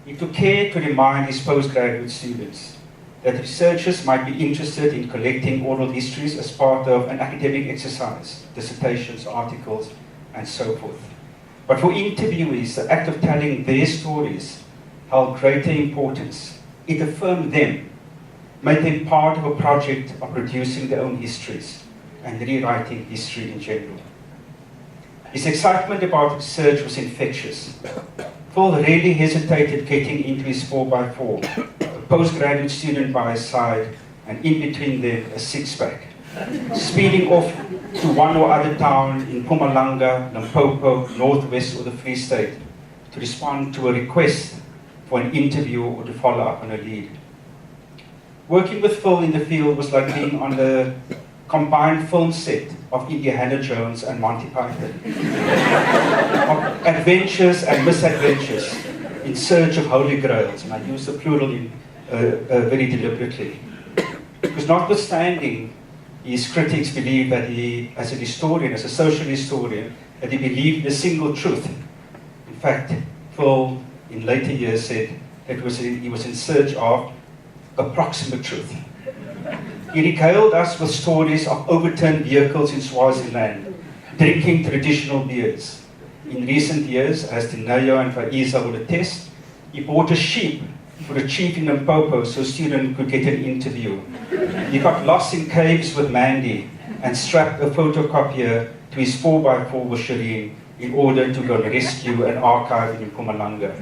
He took care to remind his postgraduate students that researchers might be interested in collecting oral histories as part of an academic exercise, dissertations, articles, and so forth. But for interviewees, the act of telling their stories held greater importance. It affirmed them, made them part of a project of producing their own histories and rewriting history in general. His excitement about research was infectious. Phil rarely hesitated getting into his 4x4, a postgraduate student by his side, and in between them a six-pack, speeding off to one or other town in Mpumalanga, Limpopo, Northwest, or the Free State to respond to a request for an interview or to follow up on a lead. Working with Phil in the field was like being on the combined film set of Indiana Jones and Monty Python. Of adventures and misadventures in search of holy grails, and I use the plural very deliberately. Because notwithstanding his critics believe that he, as a historian, as a social historian, that he believed a single truth. In fact, Phil in later years said that he was in search of approximate truth. He regaled us with stories of overturned vehicles in Swaziland, drinking traditional beers. In recent years, as Tinayo and Faiza will attest, he bought a sheep for a chief in Limpopo so a student could get an interview. He got lost in caves with Mandy and strapped a photocopier to his 4x4 with Shireen in order to go and rescue an archive in Mpumalanga.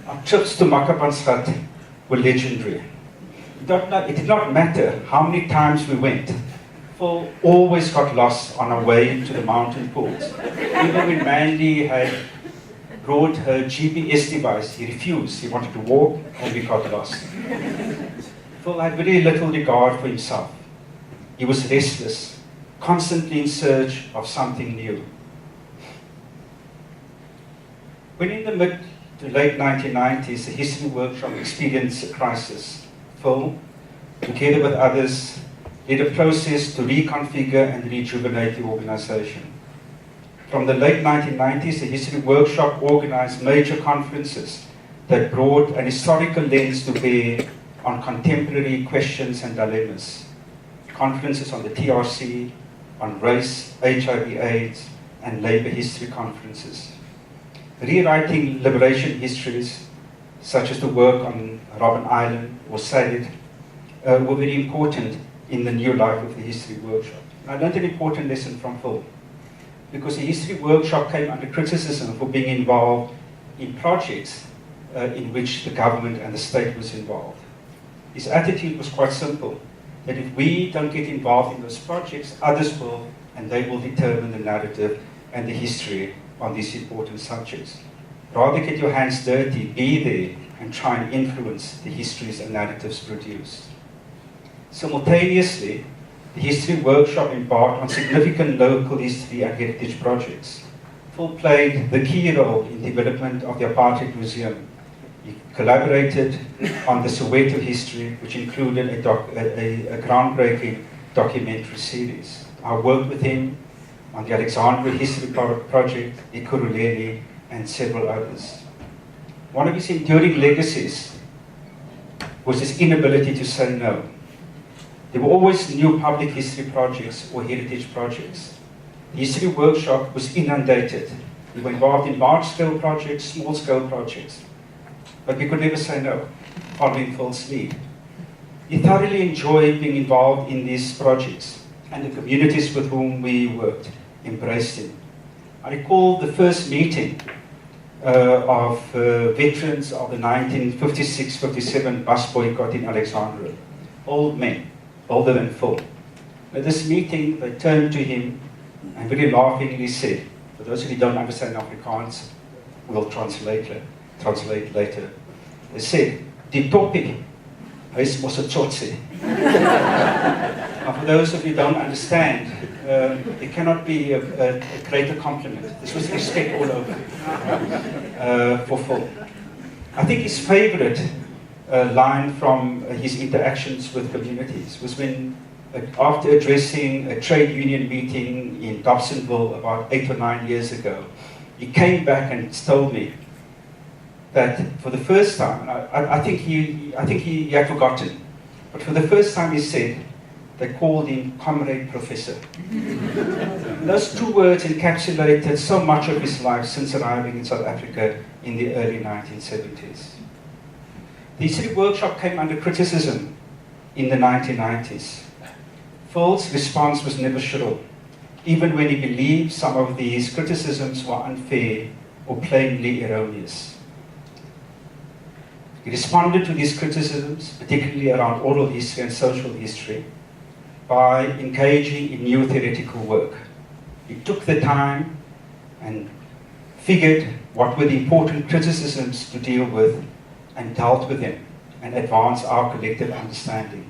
Our trips to Makapansgat were legendary. It did not matter how many times we went. Phil always got lost on our way to the mountain pools. Even when Mandy had brought her GPS device, he refused. He wanted to walk and we got lost. Phil had very little regard for himself. He was restless, constantly in search of something new. When in the mid to late 1990s, the history workshop experienced a crisis, Phil, together with others, led a process to reconfigure and rejuvenate the organization. From the late 1990s, the History Workshop organized major conferences that brought an historical lens to bear on contemporary questions and dilemmas. Conferences on the TRC, on race, HIV/AIDS, and labor history conferences. Rewriting liberation histories such as the work on Robben Island or Salad, were very important in the new life of the history workshop. And I learned an important lesson from Phil, because the history workshop came under criticism for being involved in projects in which the government and the state was involved. His attitude was quite simple, that if we don't get involved in those projects, others will, and they will determine the narrative and the history on these important subjects. Rather get your hands dirty, be there, and try and influence the histories and narratives produced. Simultaneously, the history workshop embarked on significant local history and heritage projects. Phil played the key role in the development of the Apartheid Museum. He collaborated on the Soweto history, which included a groundbreaking documentary series. I worked with him on the Alexandria History Project, Ekurhuleni, and several others. One of his enduring legacies was his inability to say no. There were always new public history projects or heritage projects. The history workshop was inundated. We were involved in large-scale projects, small-scale projects. But we could never say no, following Phil's lead. He thoroughly enjoyed being involved in these projects, and the communities with whom we worked embraced him. I recall the first meeting of veterans of the 1956-57 bus boycott in Alexandria. Old men, older than Phil. At this meeting, they turned to him and very laughingly said, for those of you who don't understand Afrikaans, we'll translate later. They said, "Die toppie, hy is mos 'n tsotsi." Now, for those of you who don't understand, it cannot be a greater compliment. This was respect all over for Phil. I think his favorite line from his interactions with communities was when, after addressing a trade union meeting in Dobsonville about 8 or 9 years ago, he came back and told me that for the first time, I think he had forgotten, but for the first time he said, they called him Comrade Professor. Those two words encapsulated so much of his life since arriving in South Africa in the early 1970s. The history workshop came under criticism in the 1990s. Phil's response was never shrill, even when he believed some of these criticisms were unfair or plainly erroneous. He responded to these criticisms, particularly around oral history and social history, by engaging in new theoretical work. He took the time and figured what were the important criticisms to deal with and dealt with them and advanced our collective understanding.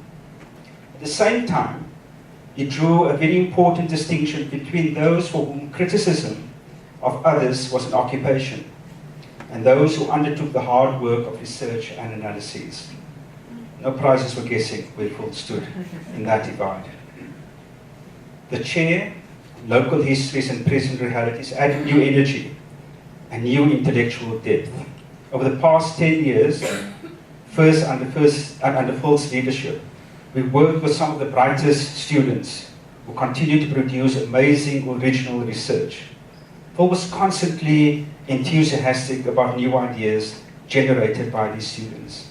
At the same time, he drew a very important distinction between those for whom criticism of others was an occupation and those who undertook the hard work of research and analyses. No prizes for guessing where Phil stood in that divide. The chair, Local Histories and Present Realities, added new energy and new intellectual depth. Over the past 10 years, under Phil's leadership, we worked with some of the brightest students who continue to produce amazing original research. Phil was constantly enthusiastic about new ideas generated by these students.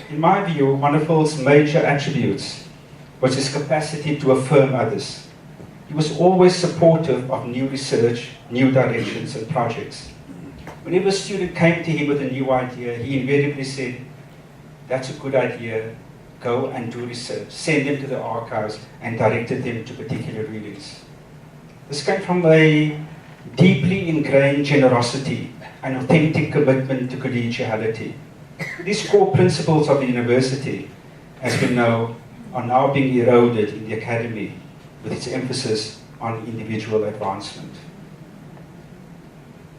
In my view, one of Phil's major attributes was his capacity to affirm others. He was always supportive of new research, new directions and projects. Whenever a student came to him with a new idea, he invariably said, "That's a good idea, go and do research." Send them to the archives and directed them to particular readings. This came from a deeply ingrained generosity and authentic commitment to collegiality. These core principles of the university, as we know, are now being eroded in the academy with its emphasis on individual advancement.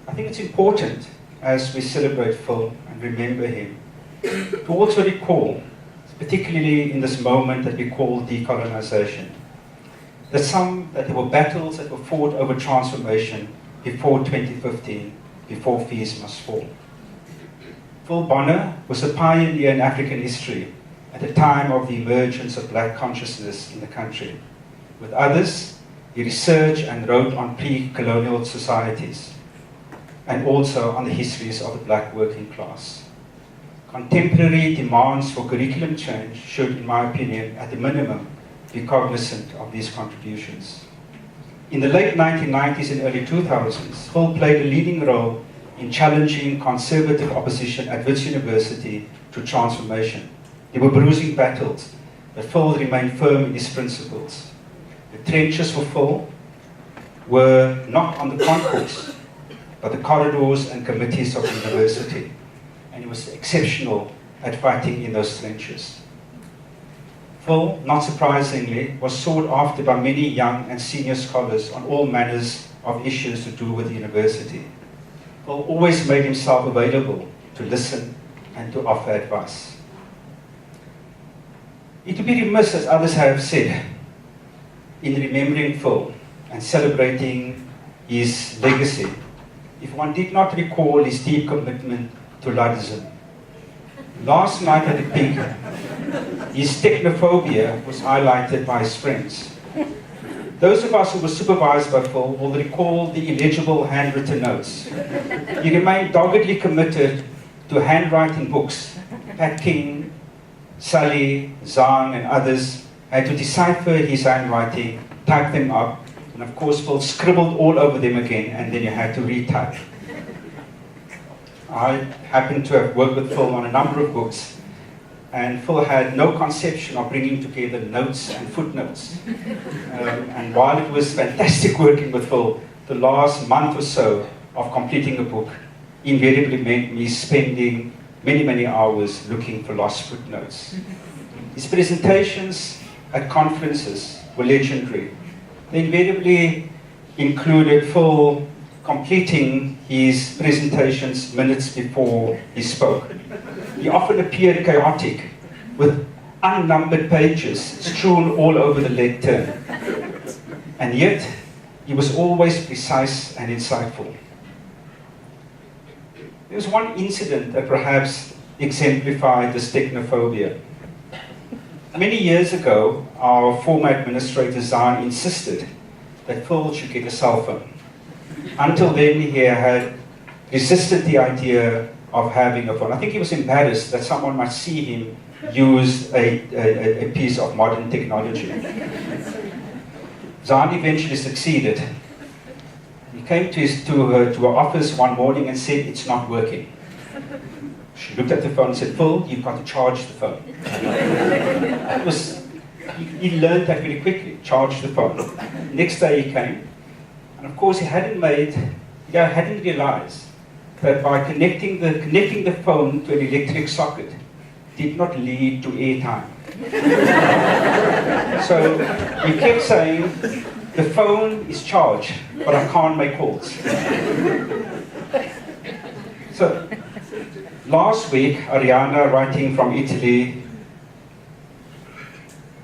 I think it's important, as we celebrate Phil and remember him, to also recall, particularly in this moment that we call decolonization, that there were battles that were fought over transformation before 2015, before fees must fall. Phil Bonner was a pioneer in African history at the time of the emergence of black consciousness in the country. With others, he researched and wrote on pre-colonial societies and also on the histories of the black working class. contemporary demands for curriculum change should, in my opinion, at the minimum, be cognizant of these contributions. In the late 1990s and early 2000s, Phil played a leading role in challenging conservative opposition at Wits University to transformation. There were bruising battles, but Phil remained firm in his principles. The trenches for Phil were not on the concourse, but the corridors and committees of the university. And he was exceptional at fighting in those trenches. Phil, not surprisingly, was sought after by many young and senior scholars on all manners of issues to do with the university. Phil always made himself available to listen and to offer advice. It would be remiss, as others have said, in remembering Phil and celebrating his legacy if one did not recall his deep commitment to Luddism. Last night at the peak, his technophobia was highlighted by his friends. Those of us who were supervised by Phil will recall the illegible handwritten notes. He remained doggedly committed to handwriting books. Pat King, Sally, Zahn, and others had to decipher his handwriting, type them up, and of course Phil scribbled all over them again, and then you had to retype. I happened to have worked with Phil on a number of books, and Phil had no conception of bringing together notes and footnotes. And while it was fantastic working with Phil, the last month or so of completing a book invariably meant me spending many, many hours looking for lost footnotes. His presentations at conferences were legendary. They invariably included Phil completing his presentations minutes before he spoke. He often appeared chaotic, with unnumbered pages strewn all over the lectern. And yet, he was always precise and insightful. There was one incident that perhaps exemplified this technophobia. Many years ago, our former administrator Zahn insisted that Phil should get a cell phone. Until then, he had resisted the idea of having a phone. I think he was embarrassed that someone might see him use a piece of modern technology. Zahn eventually succeeded. He came to her office one morning and said, "It's not working." She looked at the phone and said, "Phil, you've got to charge the phone." He learned that very quickly, charge the phone. Next day he came, and of course he hadn't realized that by connecting the phone to an electric socket did not lead to airtime. So he kept saying, "The phone is charged, but I can't make calls." So last week, Ariana, writing from Italy,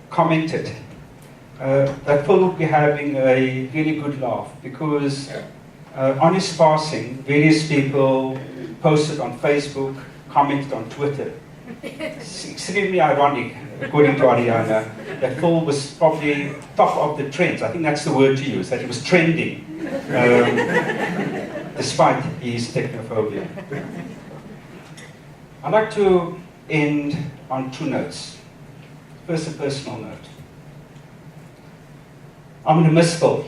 commented that Phil would be having a really good laugh because on his passing, various people posted on Facebook, commented on Twitter. It's extremely ironic, according to Ariana, that Phil was probably top of the trends. I think that's the word to use, that he was trending, despite his technophobia. I'd like to end on two notes. First, a personal note. I'm going to miss Phil.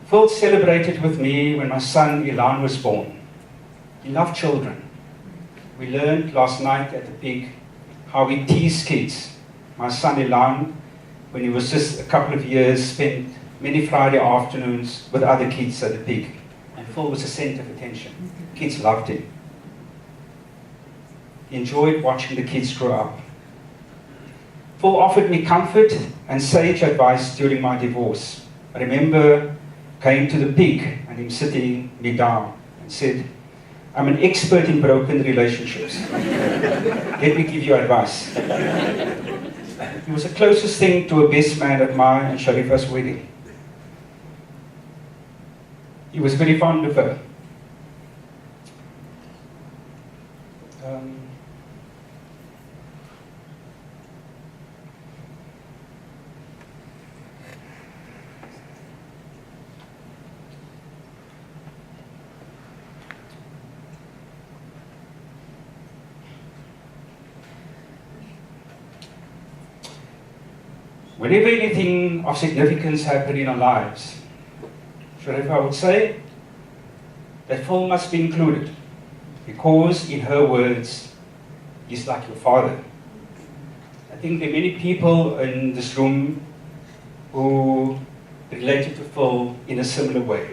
Phil celebrated with me when my son Ilan was born. He loved children. We learned last night at the pig how we tease kids. My son Ilan, when he was just a couple of years, spent many Friday afternoons with other kids at the pig. And Phil was the center of attention. Kids loved him. He enjoyed watching the kids grow up. Phil offered me comfort and sage advice during my divorce. I remember came to the pig and him sitting me down and said, "I'm an expert in broken relationships. Let me give you advice." He was the closest thing to a best man at mine and Sharifa's wedding. He was very fond of her. Whenever anything of significance happened in our lives, Sharifa would say that Phil must be included, because in her words, he's like your father. I think there are many people in this room who related to Phil in a similar way.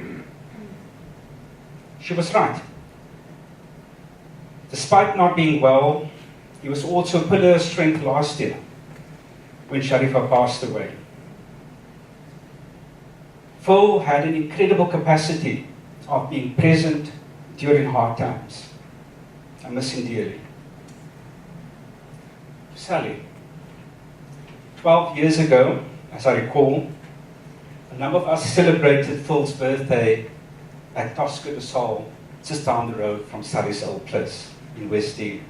She was right. Despite not being well, he was also a pillar of strength last year when Sharifa passed away. Phil had an incredible capacity of being present during hard times. I miss him dearly. Sally, 12 years ago, as I recall, a number of us celebrated Phil's birthday at Tosca de Sol, just down the road from Sally's old place in West End.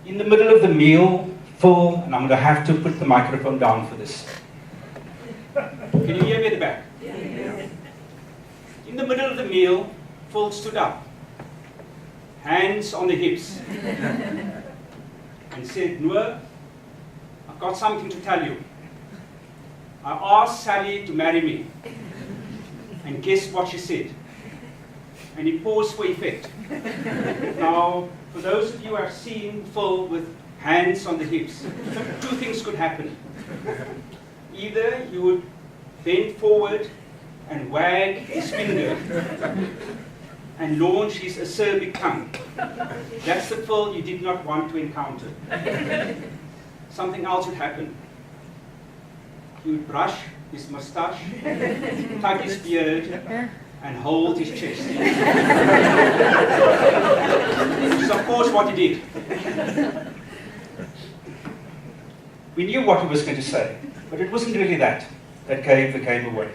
In the middle of the meal, Phil, and I'm going to have to put the microphone down for this. Can you hear me at the back? Yeah. In the middle of the meal, Phil stood up, hands on the hips, and said, Noor, I've got something to tell you. I asked Sally to marry me. And guess what she said? And he paused for effect. Now, for those of you who have seen Phil with hands on the hips, two things could happen. Either you would bend forward and wag his finger and launch his acerbic tongue. That's the Phil you did not want to encounter. Something else would happen. He would brush his mustache, tug his beard, and hold his chest. Which is of course what he did. We knew what he was going to say, but it wasn't really that gave the game away.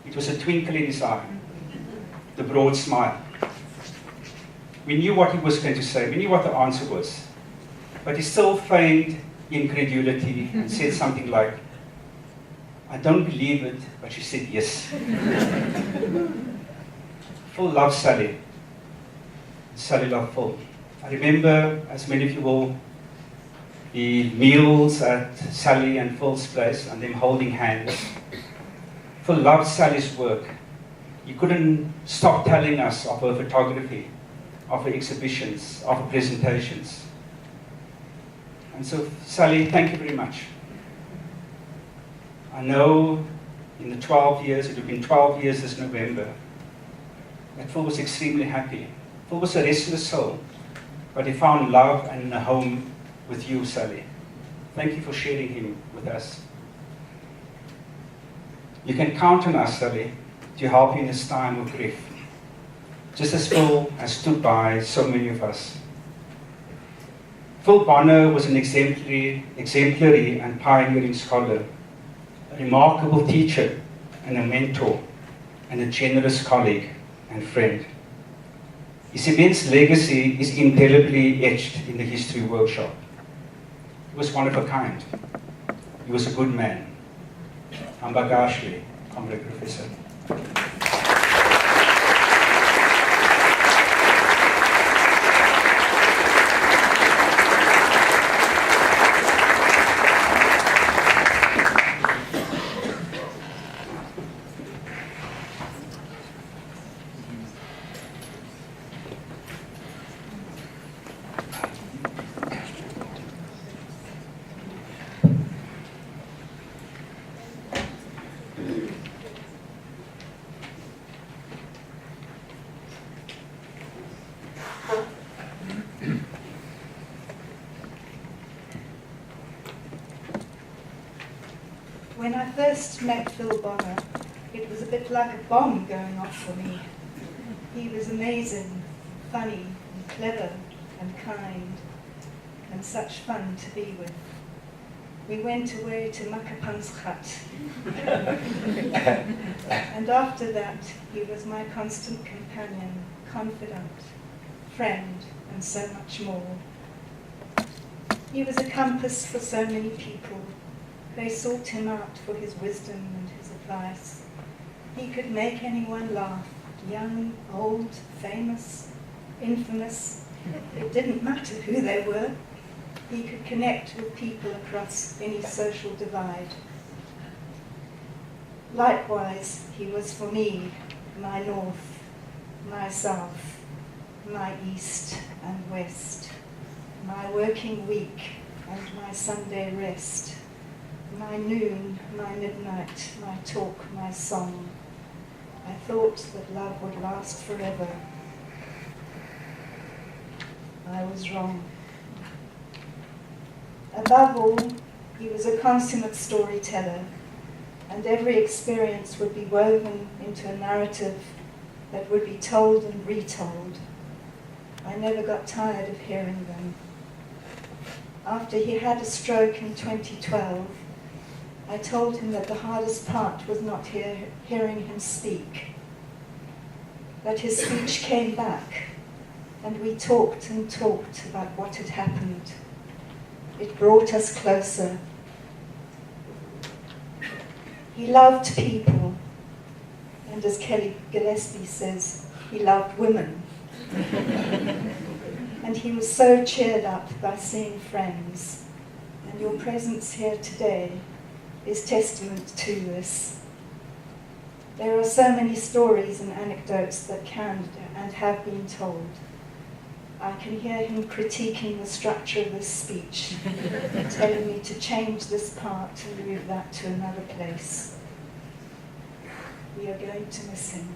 It was a twinkle in his eye, the broad smile. We knew what he was going to say, we knew what the answer was, but he still feigned incredulity and said something like, I don't believe it, but she said yes. Phil loved Sally. Sally loved Phil. I remember, as many of you will, the meals at Sally and Phil's place and them holding hands. Phil loved Sally's work. He couldn't stop telling us of her photography, of her exhibitions, of her presentations. And so, Sally, thank you very much. I know in the 12 years, it would have been 12 years this November, that Phil was extremely happy. Phil was a restless soul, but he found love and a home with you, Sally. Thank you for sharing him with us. You can count on us, Sally, to help you in this time of grief, just as Phil has stood by so many of us. Phil Bonner was an exemplary and pioneering scholar, a remarkable teacher and a mentor, and a generous colleague and friend. His immense legacy is indelibly etched in the history workshop. He was one of a kind. He was a good man. Ambagashli, Comrade Professor. When I first met Phil Bonner, it was a bit like a bomb going off for me. He was amazing, funny, and clever, and kind, and such fun to be with. We went away to Makapan's hut. And after that, he was my constant companion, confidant, friend, and so much more. He was a compass for so many people. They sought him out for his wisdom and his advice. He could make anyone laugh, young, old, famous, infamous. It didn't matter who they were. He could connect with people across any social divide. Likewise, he was for me my north, my south, my east and west, my working week and my Sunday rest, my noon, my midnight, my talk, my song. I thought that love would last forever. I was wrong. Above all, he was a consummate storyteller, and every experience would be woven into a narrative that would be told and retold. I never got tired of hearing them. After he had a stroke in 2012, I told him that the hardest part was not hearing him speak, that his speech came back, and we talked and talked about what had happened. It brought us closer. He loved people, and as Kelly Gillespie says, he loved women. And he was so cheered up by seeing friends, and your presence here today is testament to this. There are so many stories and anecdotes that can and have been told. I can hear him critiquing the structure of this speech, telling me to change this part and move that to another place. We are going to miss him.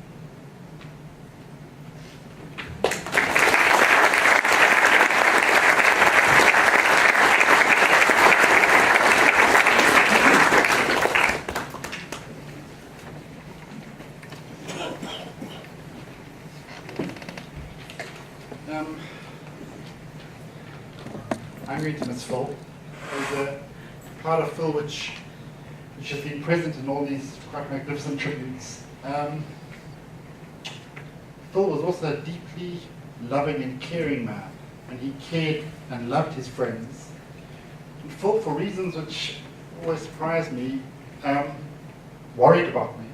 I'm going to miss Phil. There's a part of Phil which has been present in all these quite magnificent tributes. Phil was also a deeply loving and caring man, and he cared and loved his friends. And Phil, for reasons which always surprised me, worried about me.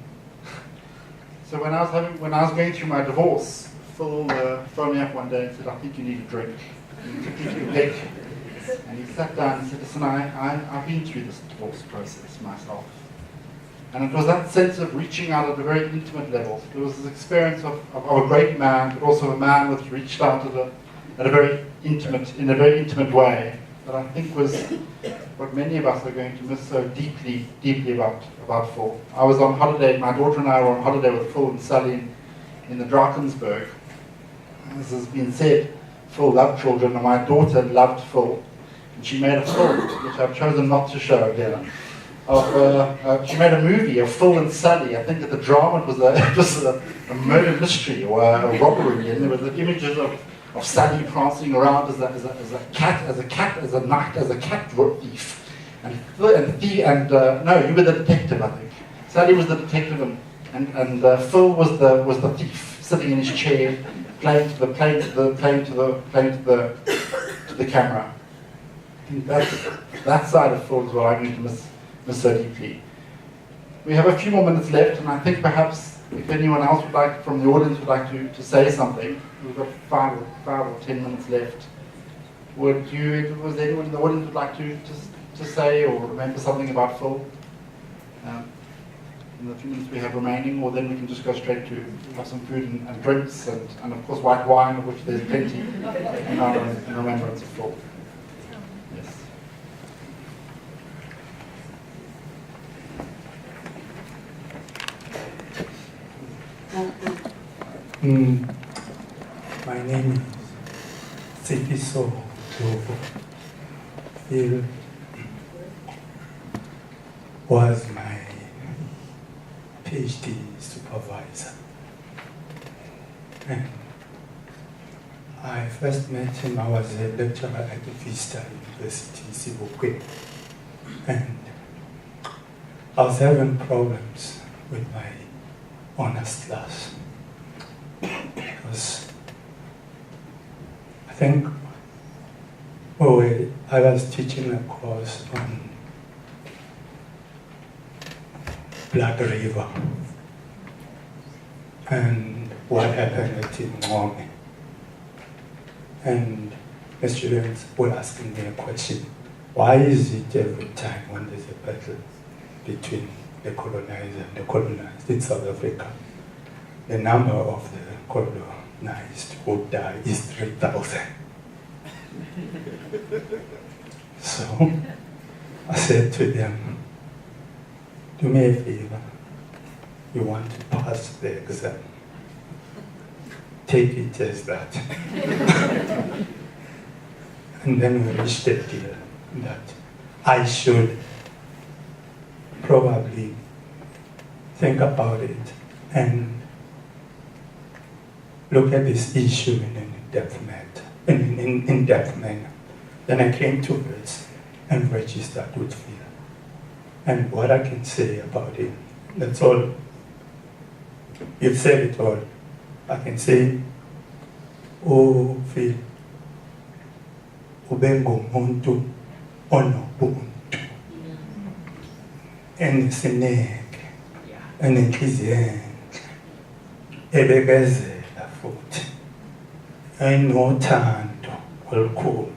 So when I was going through my divorce, Phil phoned me up one day and said, "I think you need a drink." And he took me to a bed. And he sat down and said, "Listen, I've been through this divorce process myself." And it was that sense of reaching out at a very intimate level. It was this experience of a great man, but also a man who reached out in a very intimate way, that I think was what many of us are going to miss so deeply about Phil. I was on holiday, my daughter and I were on holiday with Phil and Sally in the Drakensberg. As has been said, Phil loved children, and my daughter loved Phil. And she made a film, which I've chosen not to show here. She made a movie of Phil and Sally. I think that the drama was a murder mystery or a robbery, and there were the images of Sally prancing around as a cat thief. No, you were the detective, I think. Sally was the detective, and Phil was the thief, sitting in his chair, playing to the camera. I think that side of Phil is what I'm going to miss so deeply. We have a few more minutes left, and I think perhaps if anyone else from the audience would like to say something, we've got 5 or 10 minutes left. Was anyone in the audience would like to say or remember something about Phil? In the few minutes we have remaining, or then we can just go straight to have some food and drinks, and of course white wine, of which there's plenty in remembrance of Phil. Yes. My name is Sikiso Prof.Phil was my PhD supervisor. And I first met him, I was a lecturer at Vista University, Sibukwe. And I was having problems with my honors class. Because I think I was teaching a course on Blood River and what happened at Ngome. And the students were asking me a question. Why is it every time when there's a battle between the colonized and the colonized in South Africa, the number of the colonized who die is 3,000? So I said to them, do me a favor, you want to pass the exam, take it as that. And then we reached a deal that I should probably think about it and look at this issue in an in-depth manner. Then I came to this and registered with Phil. And what I can say about it, that's all. You've said it all. I can say, oh, Phil, ubengumuntu onobuntu, enesineke, enenhliziyo enhle, ebekezela futhi, enothando olukhulu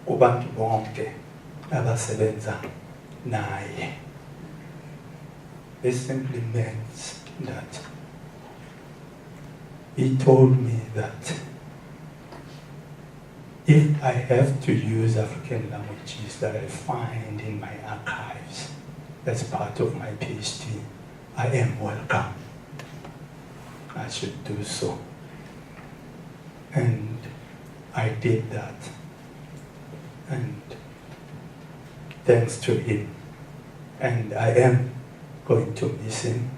kubantu bonke abasebenza naye. This simply means that he told me that if I have to use African languages that I find in my archives as part of my PhD, I am welcome. I should do so. And I did that. And thanks to him. And I am going to miss him.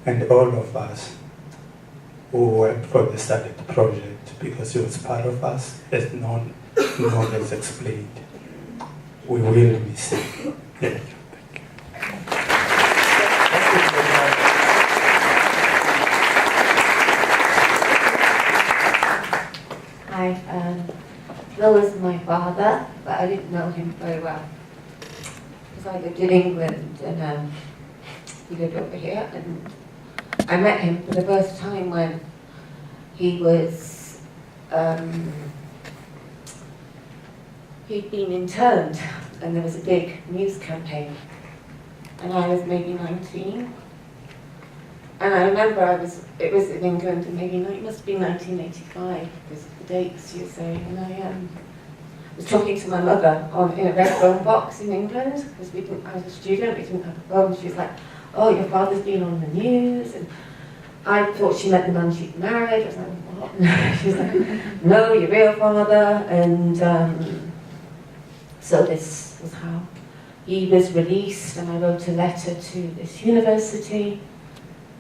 And all of us who worked for the study project, because he was part of us, as Norm has explained. We will miss him. Thank you. Hi, Phil is my father, but I didn't know him very well. Because I lived in England and he lived over here, and I met him for the first time when he was, he'd been interned and there was a big news campaign and I was maybe 19. And I remember it was in England and maybe, it must be 1985 because of the dates you're saying, and I was talking to my mother in a red phone box in England because I was a student, we didn't have a phone. She was like, oh, your father's been on the news, and I thought she meant the man she'd married. I was like, what? She was like, no, your real father. And so this was how he was released, and I wrote a letter to this university,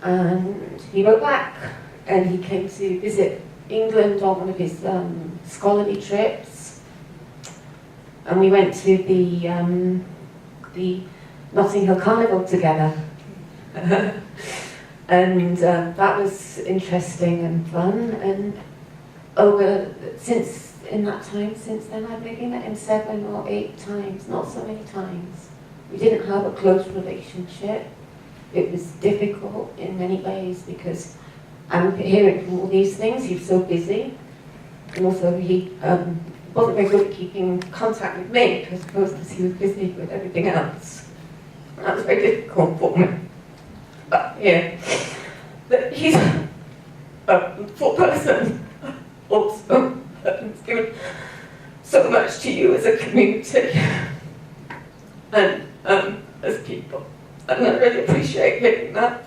and he wrote back, and he came to visit England on one of his scholarly trips, and we went to the Notting Hill Carnival together. And that was interesting and fun, and since then I've maybe met him 7 or 8 times, not so many times. We didn't have a close relationship. It was difficult in many ways because I'm hearing from all these things, he was so busy, and also he wasn't very good at keeping contact with me, I suppose because he was busy with everything else. And that was very difficult for me. But yeah, but he's a full person also, and he's given so much to you as a community and as people, and I really appreciate hearing that,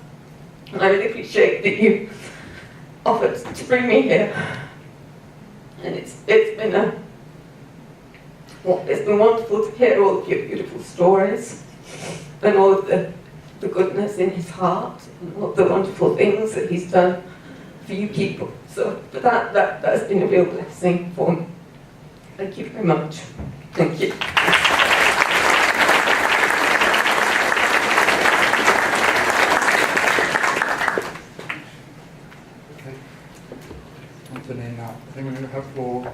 and I really appreciate that you offered to bring me here, and it's been wonderful to hear all of your beautiful stories and all of the goodness in his heart and all the wonderful things that he's done for you people. So for that's been a real blessing for me. Thank you very much. Thank you. Okay. Anthony, now I think we're going to have for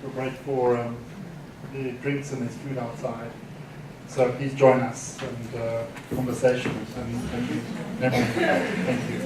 a break for the drinks and there's food outside. So please join us and conversation and memory. Thank you.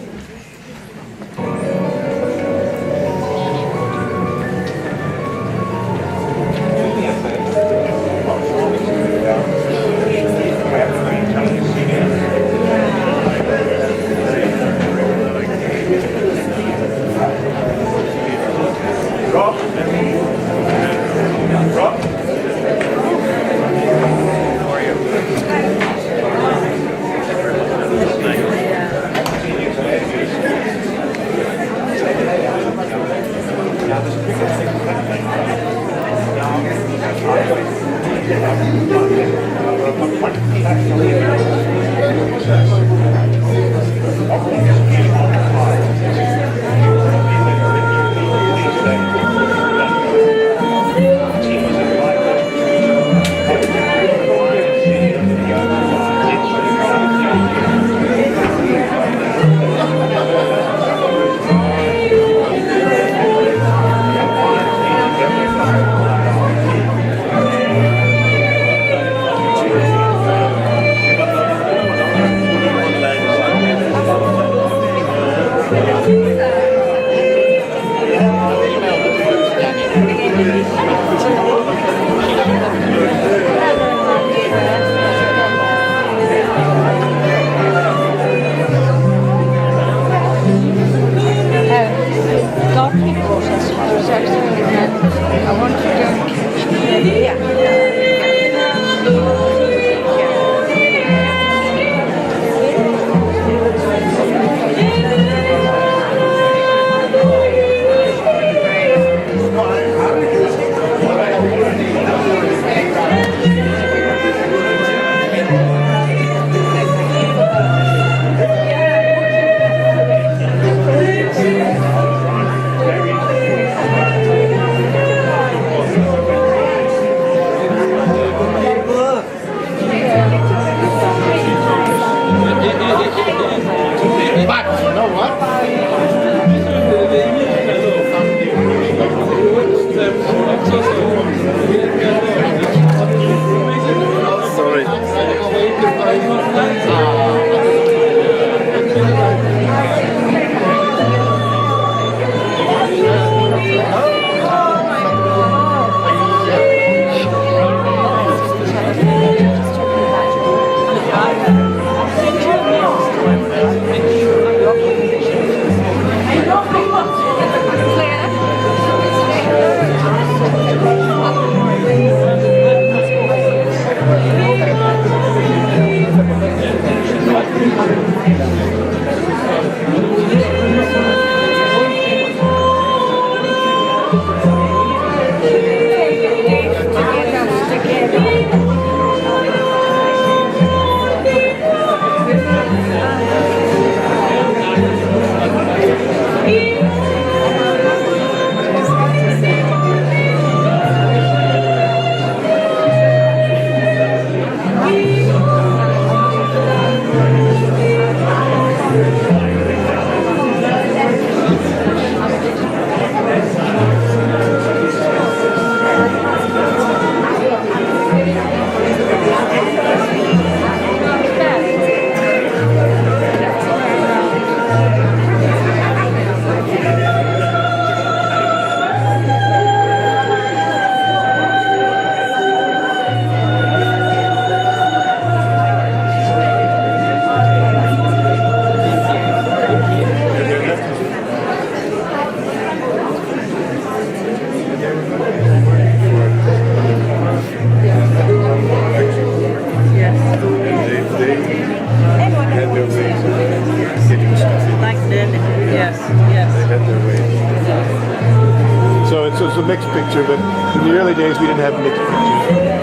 So it's a mixed picture, but in the early days we didn't have mixed pictures.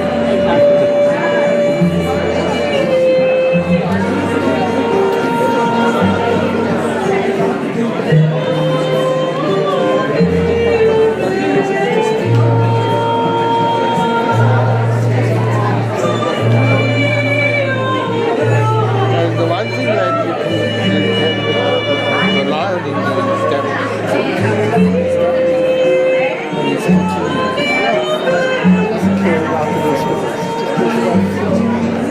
The one thing that you can rely on is that Care about the rest of us.